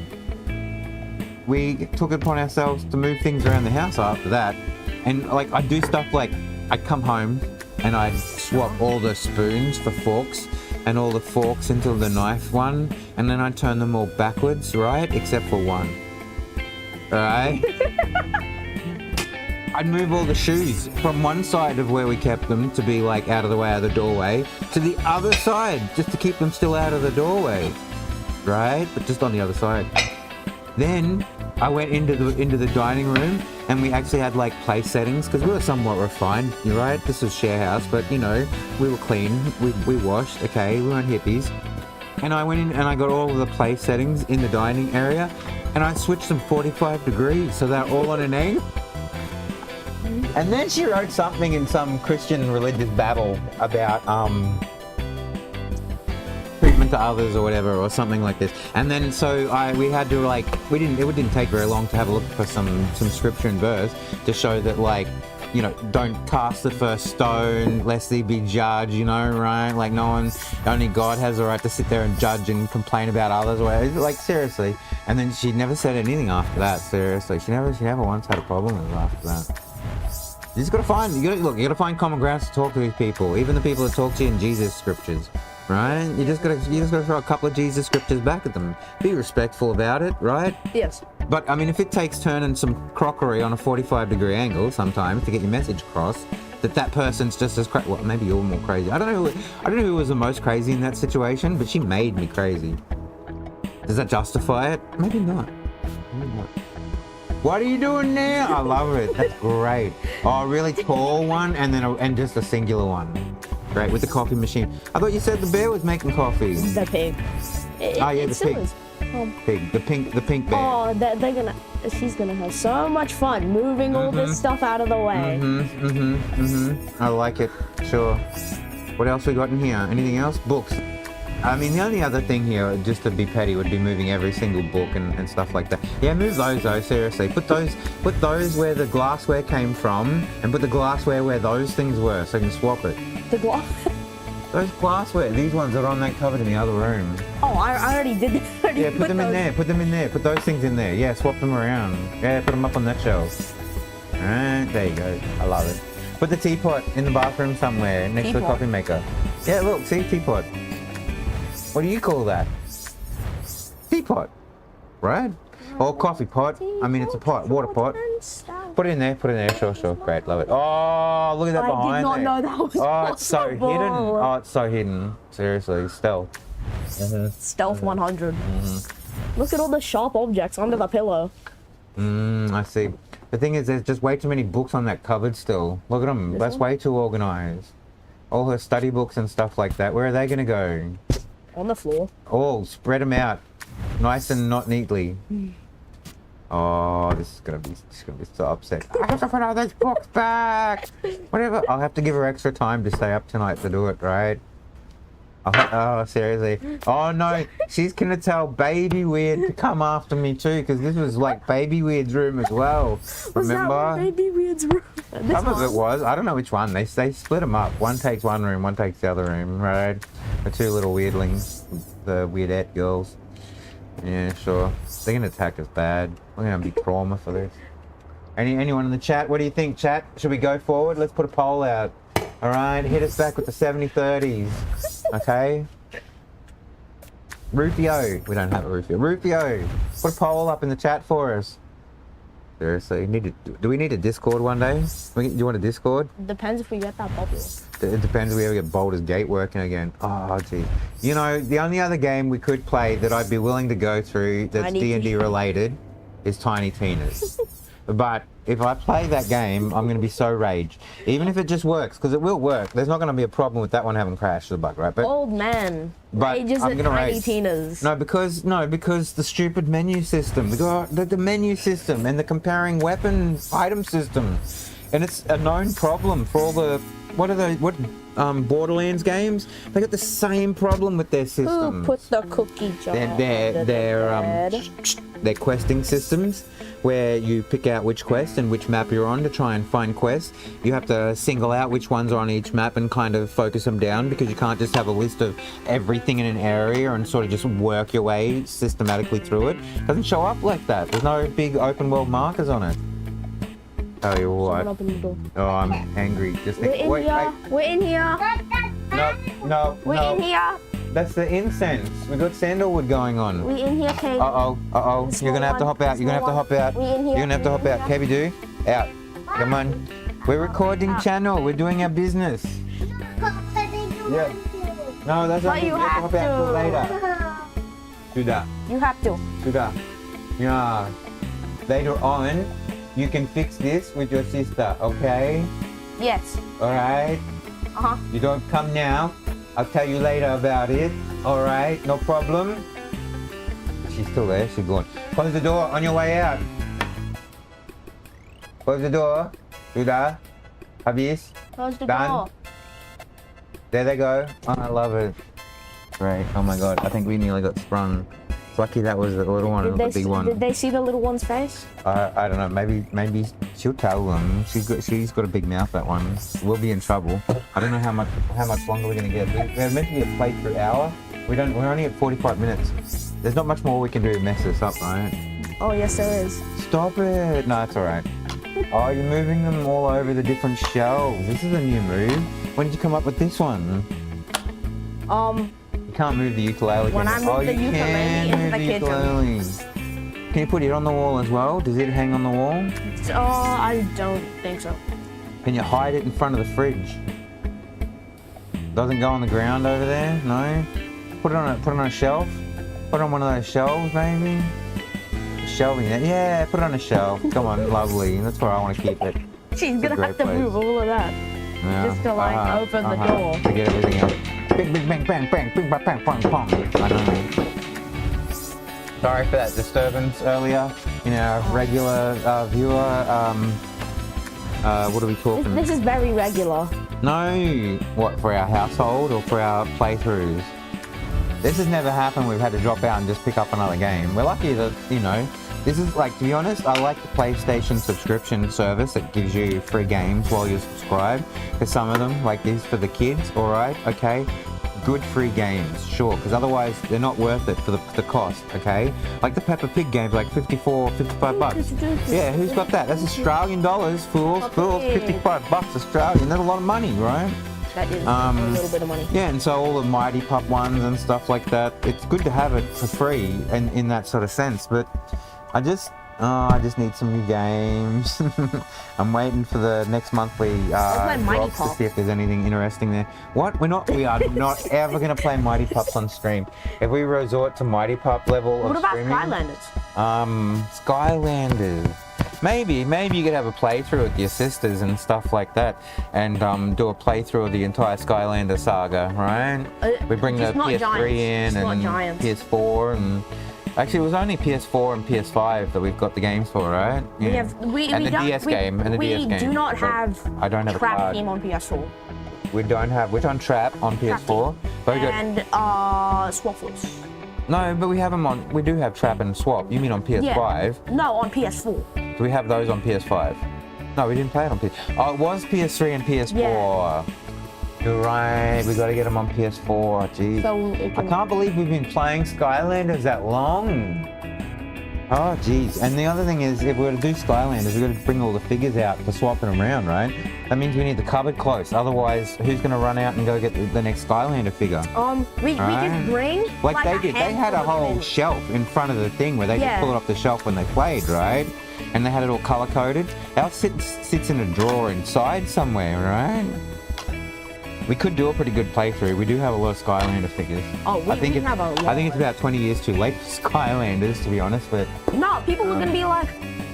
we took it upon ourselves to move things around the house after that. And like, I'd do stuff like, I'd come home and I'd swap all the spoons for forks and all the forks into the knife one, and then I'd turn them all backwards, right? Except for one. Alright? I'd move all the shoes from one side of where we kept them to be like out of the way of the doorway to the other side, just to keep them still out of the doorway. Right? But just on the other side. Then I went into the dining room, and we actually had like place settings, because we were somewhat refined, you're right? This was share house, but you know, we were clean, we washed, okay, we weren't hippies. And I went in and I got all of the place settings in the dining area, and I switched them 45 degrees so they're all on an angle. And then she wrote something in some Christian religious babble about treatment to others or whatever, or something like this. And then so we had to like, it didn't take very long to have a look for some scripture and verse to show that, like, you know, don't cast the first stone lest they be judged, you know, right? Like, only God has the right to sit there and judge and complain about others, or whatever. Like, seriously. And then she never said anything after that, seriously. She never once had a problem with it after that. You just gotta find common grounds to talk to these people, even the people that talk to you in Jesus scriptures, right? You just gotta throw a couple of Jesus scriptures back at them. Be respectful about it, right? Yes. But I mean, if it takes turning some crockery on a 45-degree angle sometimes to get your message across, that person's just as crazy. Well, maybe you're more crazy. I don't know who was the most crazy in that situation, but she made me crazy. Does that justify it? Maybe not. What are you doing now? I love it. That's great. Oh, a really tall one, and just a singular one. Great, with the coffee machine. I thought you said the bear was making coffee. The pig. The pig. Pig. The pink bear. Oh, she's gonna have so much fun moving all this stuff out of the way. I like it. Sure. What else we got in here? Anything else? Books. I mean, the only other thing here, just to be petty, would be moving every single book and stuff like that. Yeah, move those though, seriously. Put those where the glassware came from, and put the glassware where those things were, so you can swap it. The glass. Those glassware, these ones are on that cupboard in the other room. Oh, I already did that. Yeah, put them in there. Put them in there. Put those things in there. Yeah, swap them around. Yeah, put them up on that shelf. Alright, there you go. I love it. Put the teapot in the bathroom somewhere next to the coffee maker. Yeah, look, see, teapot. What do you call that? Teapot, right? Or coffee pot. I mean, it's a pot, water pot. Put it in there, sure, great, love it. Oh, look at that behind there. I did not know that was Oh, it's so hidden. possible. Oh, it's so hidden. Seriously, stealth. Stealth 100. Look at all the sharp objects under the pillow. I see. The thing is, there's just way too many books on that cupboard still. Look at them. That's way too organized. All her study books and stuff like that. Where are they going to go? On the floor. Oh, spread them out. Nice and not neatly. Oh, this is gonna be so upset. I have to put all those books back. Whatever. I'll have to give her extra time to stay up tonight to do it, right? Oh, seriously. Oh no, she's gonna tell Baby Weird to come after me too, because this was like Baby Weird's room as well. Remember? Was that Baby Weird's room? Some of it was. I don't know which one. They split them up. One takes one room, one takes the other room, right? The two little weirdlings, the weirdette girls. Yeah, sure. They're gonna attack us bad. We're gonna be trauma for this. Anyone in the chat? What do you think, chat? Should we go forward? Let's put a poll out. All right, hit us back with the 70-30s. Okay. Rufio. We don't have a Rufio. Rufio. Put a poll up in the chat for us. Seriously, do we need a Discord one day? Do you want a Discord? Depends if we get that popular. It depends if we ever get Baldur's Gate working again. Oh, gee. You know, the only other game we could play that I'd be willing to go through that's D&D related is Tiny Tina's. But if I play that game, I'm going to be so raged. Even if it just works, because it will work. There's not going to be a problem with that one having crashed the bug, right? But old man but rages I'm at gonna Tiny rage. Tina's. No, because the stupid menu system, the menu system, and the comparing weapon item system, and it's a known problem for all the Borderlands games. They got the same problem with their system. Who put the cookie jar? Their questing systems, where you pick out which quest and which map you're on to try and find quests. You have to single out which ones are on each map and kind of focus them down, because you can't just have a list of everything in an area and sort of just work your way systematically through it. It doesn't show up like that. There's no big open world markers on it. Tell you what. Open the door. Oh, I'm angry. Just We're in here. We're in here. No. We're in here. That's the incense. We got sandalwood going on. We're in here, Kate. Uh-oh. You're gonna have to hop out. You're gonna have to hop out. We're in here. You're gonna have to hop out. KB do. Out. Come on. We're recording channel. We're doing our business. Yeah. No, that's not. You have hop out till later. Do that. You have to. Do that. Yeah. Later on, you can fix this with your sister, okay? Yes. Alright? Uh-huh. You don't come now. I'll tell you later about it. Alright? No problem? She's still there. She's gone. Close the door on your way out. Close the door. Do that. Habis. Close the Done. door. There they go. Oh, I love it. Great. Oh my god. I think we nearly got sprung. It's lucky that was the little one and not the big one. Did they see the little one's face? I don't know. Maybe she'll tell them. She's got a big mouth. That one. We'll be in trouble. I don't know how much longer we're gonna get. We're meant to be a playthrough hour. We're only at 45 minutes. There's not much more we can do to mess this up, right? Oh yes, there is. Stop it. No, it's all right. Oh, you're moving them all over the different shelves. This is a new move. When did you come up with this one? You can't move the ukulele. When I moved the ukulele into the kitchen. Can you put it on the wall as well? Does it hang on the wall? I don't think so. Can you hide it in front of the fridge? Doesn't go on the ground over there? No? Put it on a shelf? Put it on one of those shelves, maybe? Shelving it. Yeah, put it on a shelf. Come on, lovely. That's where I want to keep it. She's gonna have to move all of that. Yeah. Just to open the door. To get everything out. Bing, bing, bang, bang, bang, bing, bang, bang, bang, bang. I know. Sorry for that disturbance earlier. In our regular viewer. What are we talking? This is very regular. No. What, for our household or for our playthroughs? This has never happened. We've had to drop out and just pick up another game. We're lucky that, you know, this is like, to be honest, I like the PlayStation subscription service that gives you free games while you subscribe. For some of them, like these for the kids, alright, okay? Good free games, sure, because otherwise they're not worth it for the cost, okay? Like the Peppa Pig games, like 55 bucks. Yeah, who's got that? That's Australian dollars, fools, 55 bucks Australian. That's a lot of money, right? That is a little bit of money. Yeah, and so all the Mighty Pup ones and stuff like that, it's good to have it for free and in that sort of sense, but I just need some new games. I'm waiting for the next monthly drops to see if there's anything interesting there. What? We are not ever going to play Mighty Pups on stream. If we resort to Mighty Pup level of streaming... What about Skylanders? Skylanders. Maybe you could have a playthrough with your sisters and stuff like that, and do a playthrough of the entire Skylander saga, right? We bring the PS3 in and PS4 and... Actually, it was only PS4 and PS5 that we've got the games for, right? Yeah. We do not have I don't have Trap a card. Team on PS4. We don't have... Which on Trap on PS4? And Swaffles. No, but we have them on... We do have Trap and Swap. You mean on PS5? Yeah. No, on PS4. Do we have those on PS5? No, we didn't play it on PS... Oh, it was PS3 and PS4. Yeah. You're right, we gotta get them on PS4, jeez. So I can't believe we've been playing Skylanders that long. Oh, jeez. And the other thing is, if we were to do Skylanders, we've got to bring all the figures out for swapping them around, right? That means we need the cupboard close. Otherwise, who's gonna run out and go get the next Skylander figure? We could bring... Like they did. They had a whole shelf in front of the thing where they just pull it off the shelf when they played, right? And they had it all color-coded. Ours sits in a drawer inside somewhere, right? We could do a pretty good playthrough. We do have a lot of Skylander figures. I think it's about 20 years too late for Skylanders, to be honest, but... No, people are going to be like,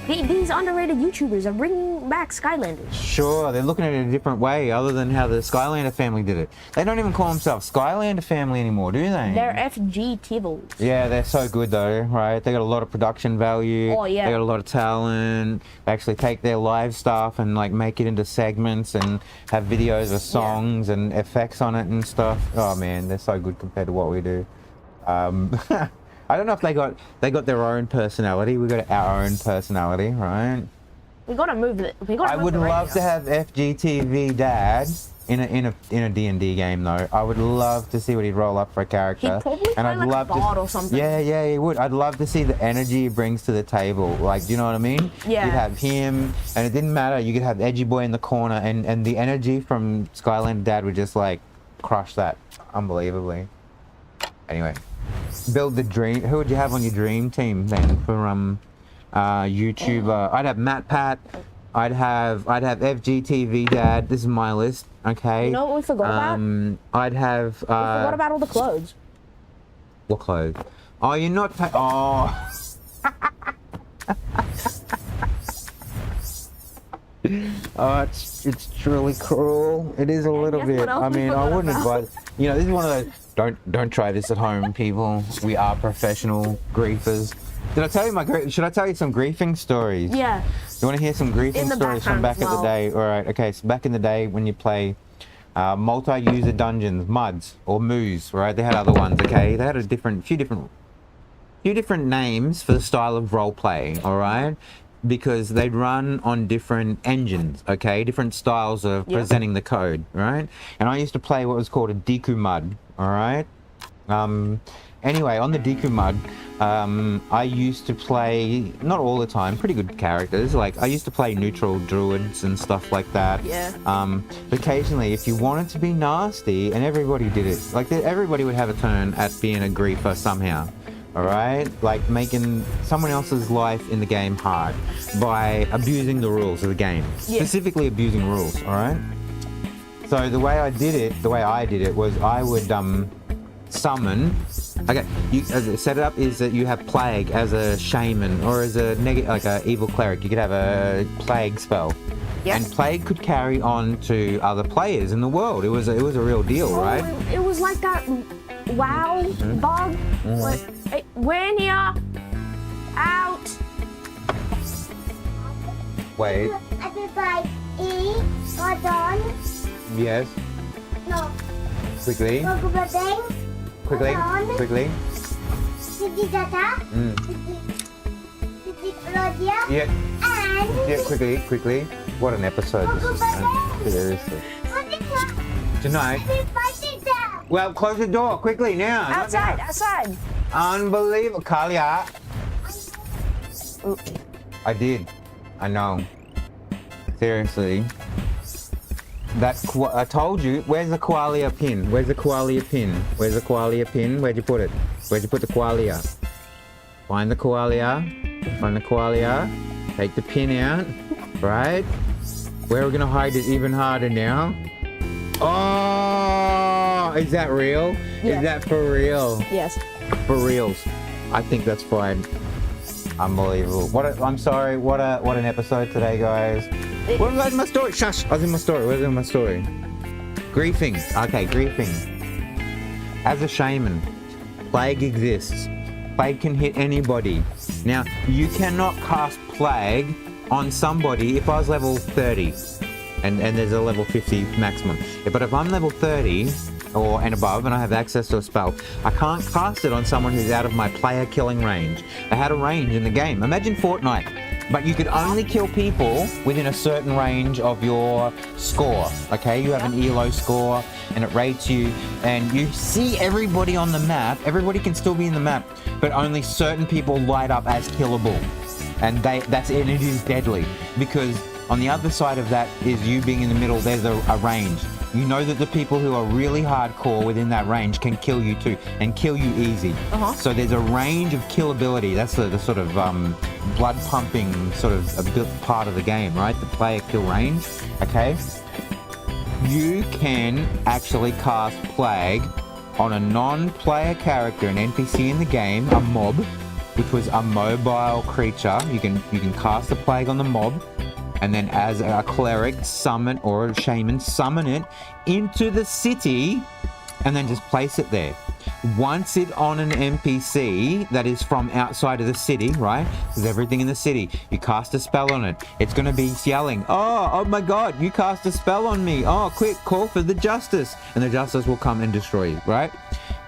these underrated YouTubers are bringing back Skylanders. Sure, they're looking at it a different way other than how the Skylander family did it. They don't even call themselves Skylander family anymore, do they? They're FGTibles. Yeah, they're so good though, right? They got a lot of production value. Oh, yeah. They got a lot of talent. They actually take their live stuff and like make it into segments and have videos of songs and effects on it and stuff. Oh man, they're so good compared to what we do. I don't know if they got their own personality. We got our own personality, right? We gotta move it. I would love to have FGTV Dad in a D&D game though. I would love to see what he'd roll up for a character. He'd probably play like a bard or something. Yeah, he would. I'd love to see the energy he brings to the table. Like, do you know what I mean? Yeah. You'd have him, and it didn't matter. You could have Edgy Boy in the corner, and the energy from Skylander Dad would just like crush that unbelievably. Anyway. Build the dream. Who would you have on your dream team then for YouTuber? I'd have Matt Pat. I'd have FGTV Dad. This is my list. Okay. You know what we forgot about? I'd have. We forgot about all the clothes. What clothes? Oh, you're not. Oh. Oh, it's truly cruel. It is a little bit. I mean, I wouldn't advise. You know, this is one of those. Don't try this at home, people. We are professional griefers. Did I tell you should I tell you some griefing stories? Yeah. You want to hear some griefing stories from back in the day? All right. Okay. So back in the day when you play multi-user dungeons, MUDs or Moos, right? They had other ones. Okay. They had a few different names for the style of role play. All right. Because they'd run on different engines, okay? Different styles of presenting the code, right? And I used to play what was called a Deku Mud, all right? Anyway, on the Deku Mud, I used to play, not all the time, pretty good characters. Like, I used to play neutral druids and stuff like that. Yeah. But occasionally, if you wanted to be nasty, and everybody did it, like, everybody would have a turn at being a griefer somehow. Alright? Like making someone else's life in the game hard by abusing the rules of the game. Yeah. Specifically abusing rules, alright? So the way I did it was I would summon. Okay, the setup is that you have Plague as a shaman or as a like a evil cleric. You could have a Plague spell. Yes. And Plague could carry on to other players in the world. It was a real deal, right? It was like that WoW bug. Hey, we're in here. Out. Wait. Everybody eat. Hold on. Yes. No. Quickly. Go. quickly, quickly. Siti Tata. Siti Claudia. Yeah, And yeah, quickly. What an episode this is, man. Seriously. Tonight. Well, close the door quickly now. not now. Outside. Unbelievable, Kalia. I did. I know. Seriously. I told you. Where's the koalia pin? Where's the koalia pin? Where's the koalia pin? Where'd you put it? Where'd you put the koalia? Find the koalia. Find the koalia. Take the pin out. Right? Where are we gonna hide it even harder now? Oh, is that real? Yeah. Is that for real? Yes. For reals. I think that's fine. Unbelievable. I'm sorry. What an episode today, guys. What was in my story? Shush. I was in my story. Where's in my story? Griefing. Okay, griefing. As a shaman, plague exists. Plague can hit anybody. Now, you cannot cast plague on somebody if I was level 30. And there's a level 50 maximum. But if I'm level 30 and above and I have access to a spell, I can't cast it on someone who's out of my player killing range. They had a range in the game. Imagine Fortnite. But you could only kill people within a certain range of your score, okay? You have an ELO score and it rates you and you see everybody on the map. Everybody can still be in the map, but only certain people light up as killable. And it is deadly because on the other side of that is you being in the middle, there's a range. You know that the people who are really hardcore within that range can kill you too, and kill you easy. So there's a range of killability. That's the sort of blood pumping sort of part of the game, right? The player kill range, okay? You can actually cast Plague on a non-player character, an NPC in the game, a mob, which was a mobile creature. You can cast the Plague on the mob, and then as a cleric summon, or a shaman, summon it into the city and then just place it there. Once it on an NPC that is from outside of the city, right? There's everything in the city. You cast a spell on it. It's going to be yelling, oh my God, you cast a spell on me. Oh, quick, call for the justice. And the justice will come and destroy you, right?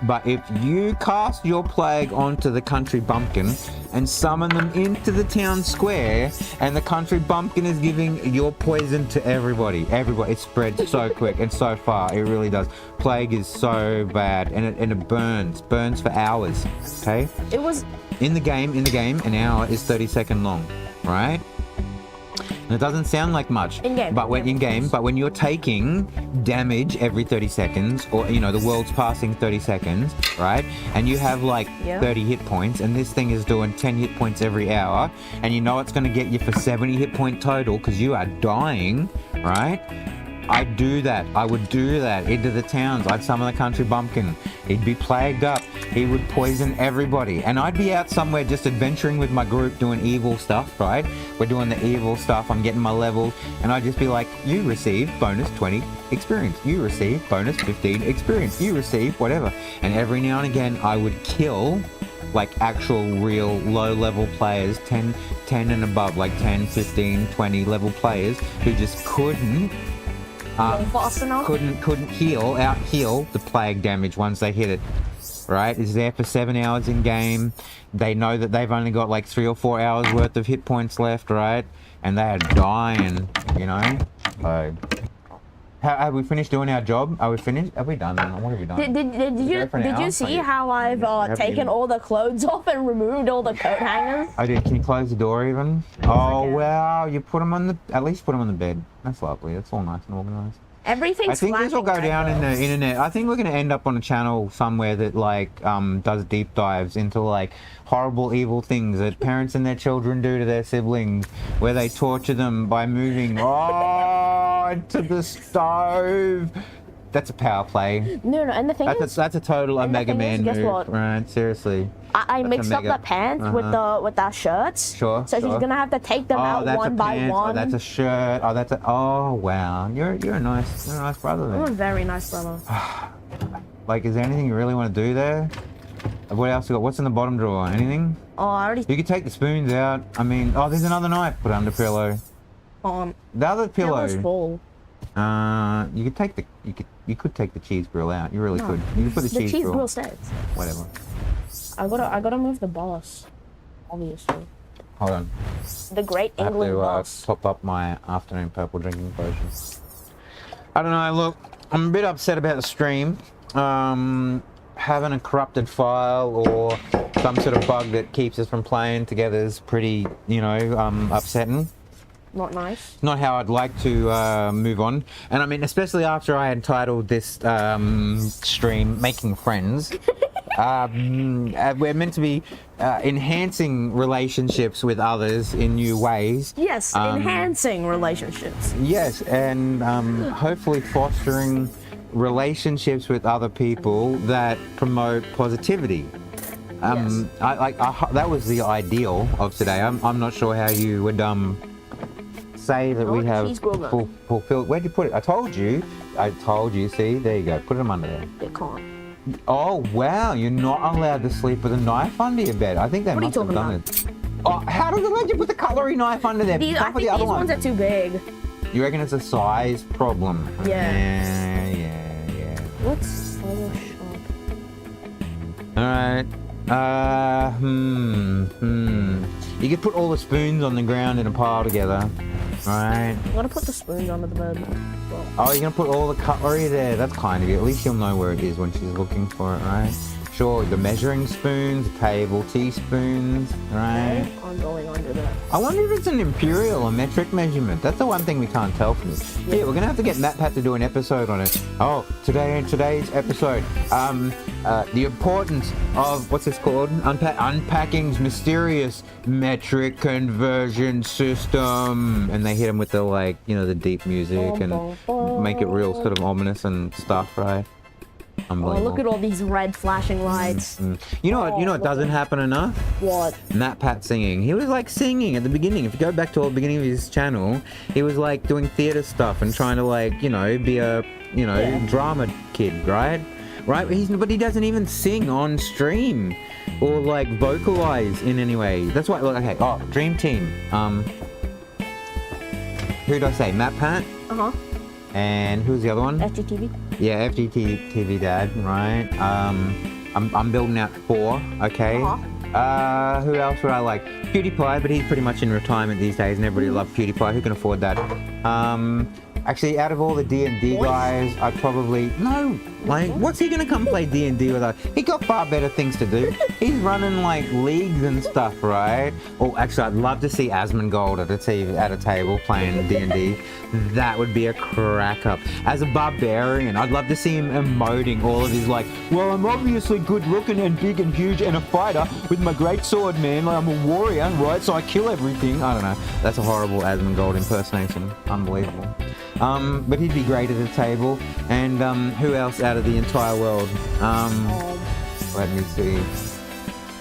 But if you cast your plague onto the country bumpkin and summon them into the town square, and the country bumpkin is giving your poison to everybody, it spreads so quick and so far. It really does. Plague is so bad, and it burns for hours. Okay. It was in the game. An hour is 30 seconds long, right? And it doesn't sound like much, but when you're taking damage every 30 seconds, or the world's passing 30 seconds, right? And you have like 30 hit points, and this thing is doing 10 hit points every hour, and you know it's going to get you for 70 hit point total because you are dying, right? I would do that into the towns. I'd summon the country bumpkin. He'd be plagued up. He would poison everybody. And I'd be out somewhere just adventuring with my group doing evil stuff, right? We're doing the evil stuff. I'm getting my levels. And I'd just be like, you receive bonus 20 experience. You receive bonus 15 experience. You receive whatever. And every now and again, I would kill like actual real low level players, 10 and above, like 10, 15, 20 level players who just couldn't heal the plague damage once they hit it, right? It's there for 7 hours in game. They know that they've only got like 3 or 4 hours worth of hit points left, right? And they are dying, So, have we finished doing our job? Are we finished? Have we done that? What have we done? Did you see how I've taken all the clothes off and removed all the coat hangers? I did. Can you close the door even? Oh, wow. You put them at least put them on the bed. That's lovely. That's all nice and organized. Everything's I think this will go down in the internet. I think we're going to end up on a channel somewhere that does deep dives into horrible evil things that parents and their children do to their siblings, where they torture them by moving to the stove. That's a power play. No, and the thing is... That's a total Omega Man move. Right, seriously. I mixed up the pants with our shirts. Sure, So she's going to have to take them out one by one. Oh, that's a shirt. Oh, wow. You're a nice brother then. I'm a very nice brother. Is there anything you really want to do there? What else you got? What's in the bottom drawer? Anything? Oh, I already... You could take the spoons out. I mean, there's another knife. Put it under pillow. The other pillow. Pillow's full. You could take you could take the cheese grill out. You really could. You could put the The cheese cheese grill. grill stays. Whatever. I gotta move the boss. Obviously. Hold on. The Great I have England to boss. top up my afternoon purple drinking potion. I don't know. Look, I'm a bit upset about the stream. Having a corrupted file or some sort of bug that keeps us from playing together is pretty, upsetting. Not nice. Not how I'd like to move on. And I mean, especially after I had titled this stream "Making Friends." We're meant to be enhancing relationships with others in new ways. Yes, enhancing relationships. Yes, and hopefully fostering relationships with other people that promote positivity. Yes. That was the ideal of today. I'm not sure how you would say that we have fulfilled. Where'd you put it? I told you. See, there you go. Put them under there. You can't. Oh wow, you're not allowed to sleep with a knife under your bed. I think they must have done it. Oh, how does it let you put the cutlery knife under there? I think the other these ones are too big. You reckon it's a size problem? Yeah. Yeah. What's Photoshop? Alright. You could put all the spoons on the ground in a pile together. Right. I'm gonna put the spoons under the bed. Well, Oh, you're gonna put all the cutlery there? That's kind of you. At least she'll know where it is when she's looking for it, right? Sure, the measuring spoons, table teaspoons, right? okay, I'm going under that. I wonder if it's an imperial or metric measurement. That's the one thing we can't tell from this. Yeah, we're gonna have to get MatPat to do an episode on it. Oh, today's episode, the importance of what's this called? Unpacking's mysterious metric conversion system. And they hit him with the the deep music and make it real sort of ominous and stuff, right? Oh, look at all these red flashing lights. You know what doesn't happen enough? What? MatPat singing. He was singing at the beginning. If you go back to the beginning of his channel, he was doing theater stuff and trying to be a drama kid, right? Right? But he doesn't even sing on stream or vocalize in any way. That's why. Look, okay. Oh, Dream Team. Who did I say? MatPat. And who's the other one? FGTV. Yeah, FGTV Dad, right? I'm building out 4, okay? Who else would I like? PewDiePie, but he's pretty much in retirement these days, and everybody loves PewDiePie. Who can afford that? Actually, out of all the D&D guys, I'd probably... No! What's he gonna come play D&D with us? He got far better things to do. He's running, leagues and stuff, right? Oh, actually, I'd love to see Asmongold at a table playing D&D. That would be a crack up. As a barbarian, I'd love to see him emoting all of his well, I'm obviously good looking and big and huge and a fighter with my great sword, man. I'm a warrior, right? So I kill everything. I don't know. That's a horrible Asmongold impersonation. Unbelievable. But he'd be great at a table. And who else out of the entire world? Let me see.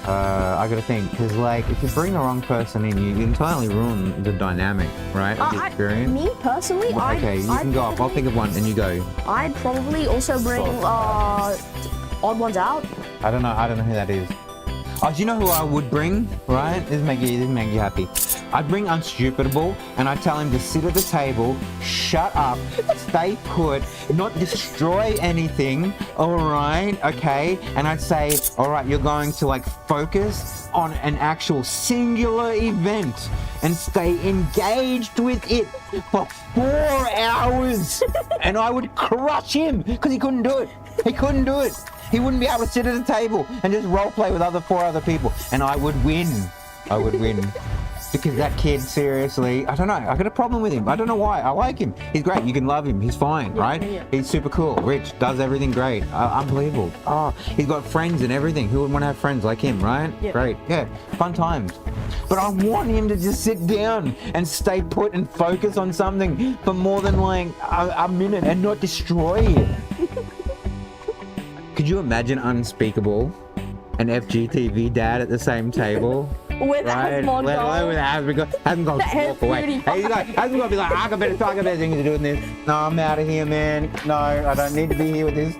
I gotta think, because if you bring the wrong person in, you entirely ruin the dynamic, right? Of the experience. Me personally, Okay, you can go off. I'll think of one, and you go. I'd probably also bring Odd Ones Out. I don't know who that is. Oh, do you know who I would bring? Right? This make you happy. I'd bring Unstupidable, and I'd tell him to sit at the table, shut up, stay put, not destroy anything, alright, okay? And I'd say, alright, you're going to focus on an actual singular event and stay engaged with it for 4 hours. And I would crush him, because he couldn't do it. He couldn't do it. He wouldn't be able to sit at a table and just roleplay with 4 other people. And I would win. Because that kid, seriously, I don't know. I got a problem with him. I don't know why. I like him. He's great. You can love him. He's fine, right? Yeah. He's super cool. Rich, does everything great. Unbelievable. Oh, he's got friends and everything. Who would want to have friends like him, right? Yeah. Great. Yeah, fun times. But I want him to just sit down and stay put and focus on something for more than a minute and not destroy it. Could you imagine Unspeakable and FGTV Dad at the same table? With Asmongold. Asmongold walk away. Asmongold be I got better things to do than this. No, I'm out of here, man. No, I don't need to be here with this.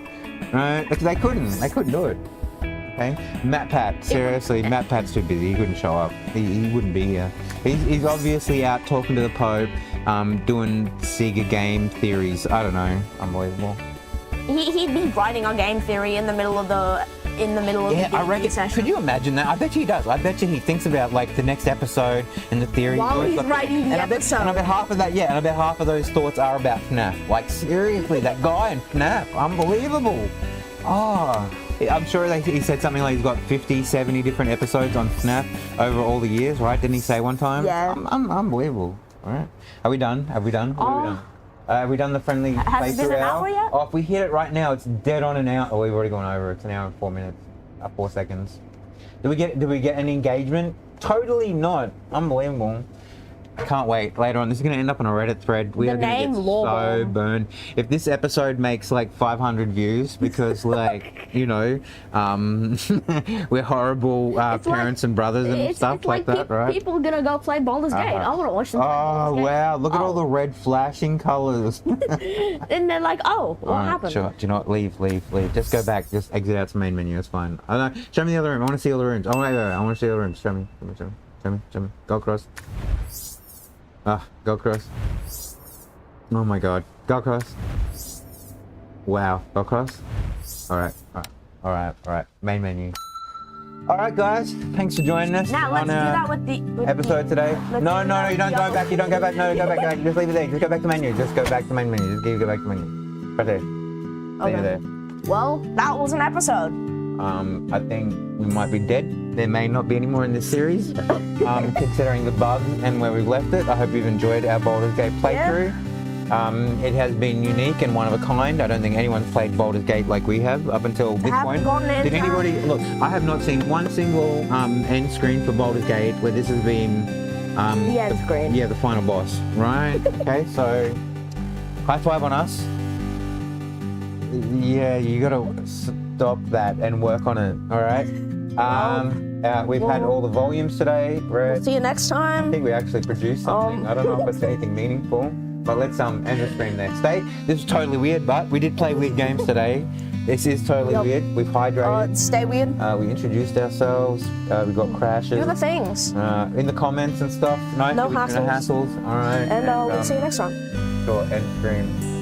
Right? Because they couldn't do it. Okay? MatPat, seriously, MatPat's too busy. He couldn't show up. He wouldn't be here. He's obviously out talking to the Pope, doing Sega game theories. I don't know. Unbelievable. He'd be writing our game theory in the middle of the Yeah, I reckon. session. Could you imagine that? I bet you he does. I bet you he thinks about like the next episode and the theory. While he's writing the episode. And I bet half of that, and I bet half of those thoughts are about FNAF. Like seriously, that guy in FNAF, unbelievable. Oh, I'm sure he said something like he's got 50, 70 different episodes on FNAF over all the years, right? Didn't he say one time? Yeah. Unbelievable. All right. Are we done? Have we done? What have we done? Have we done the friendly Has it been playthrough an hour yet? Oh, if we hit it right now, it's dead on an hour. Oh, we've already gone over. It's an hour and 4 minutes, 4 seconds. Did we get any engagement? Totally not. Unbelievable. I can't wait. Later on, this is going to end up on a Reddit thread. We The are going to name get so Lawbone. burned. If this episode makes like 500 views, because like we're horrible parents and brothers and stuff like that, right? People gonna go play Baldur's Gate. I want to watch them. Play Oh Baldur's Gate. wow! Look at all the red flashing colors. And they're like, oh, what Alright, happened? Sure. Do you know what? Leave. Just go back. Just exit out to main menu. It's fine. I don't know. Show me the other room. I want to see all the rooms. Oh wait. I want to see all the rooms. Show me. Go across. Go across. Oh my god. Go across. Wow. Go across. Alright. Main menu. Alright guys, thanks for joining us Now let's on do that with the episode today. No, you don't go back. No, go back. Just leave it there. Just go back to menu. Just go back to main menu. Just go back to menu. Right there. Leave it there. Well, that was an episode. I think we might be dead. There may not be any more in this series, considering the bug and where we've left it. I hope you've enjoyed our Baldur's Gate playthrough. It has been unique and one of a kind. I don't think anyone's played Baldur's Gate like we have up until this point. Did anybody look? I have not seen one single end screen for Baldur's Gate where this has been The end screen. Yeah, the final boss. Right. Okay. So, high five on us. Yeah, you gotta stop that and work on it. All right. We've had all the volumes today. Red. See you next I time. think we actually produced something. I don't know if it's anything meaningful, but let's end the stream there. This is totally weird, but we did play weird games today. This is totally weird. We've hydrated. Stay weird. We introduced ourselves. We got crashes. Do the things. In the comments and stuff. No hassles. All right. And we'll see you next time. Sure. End stream.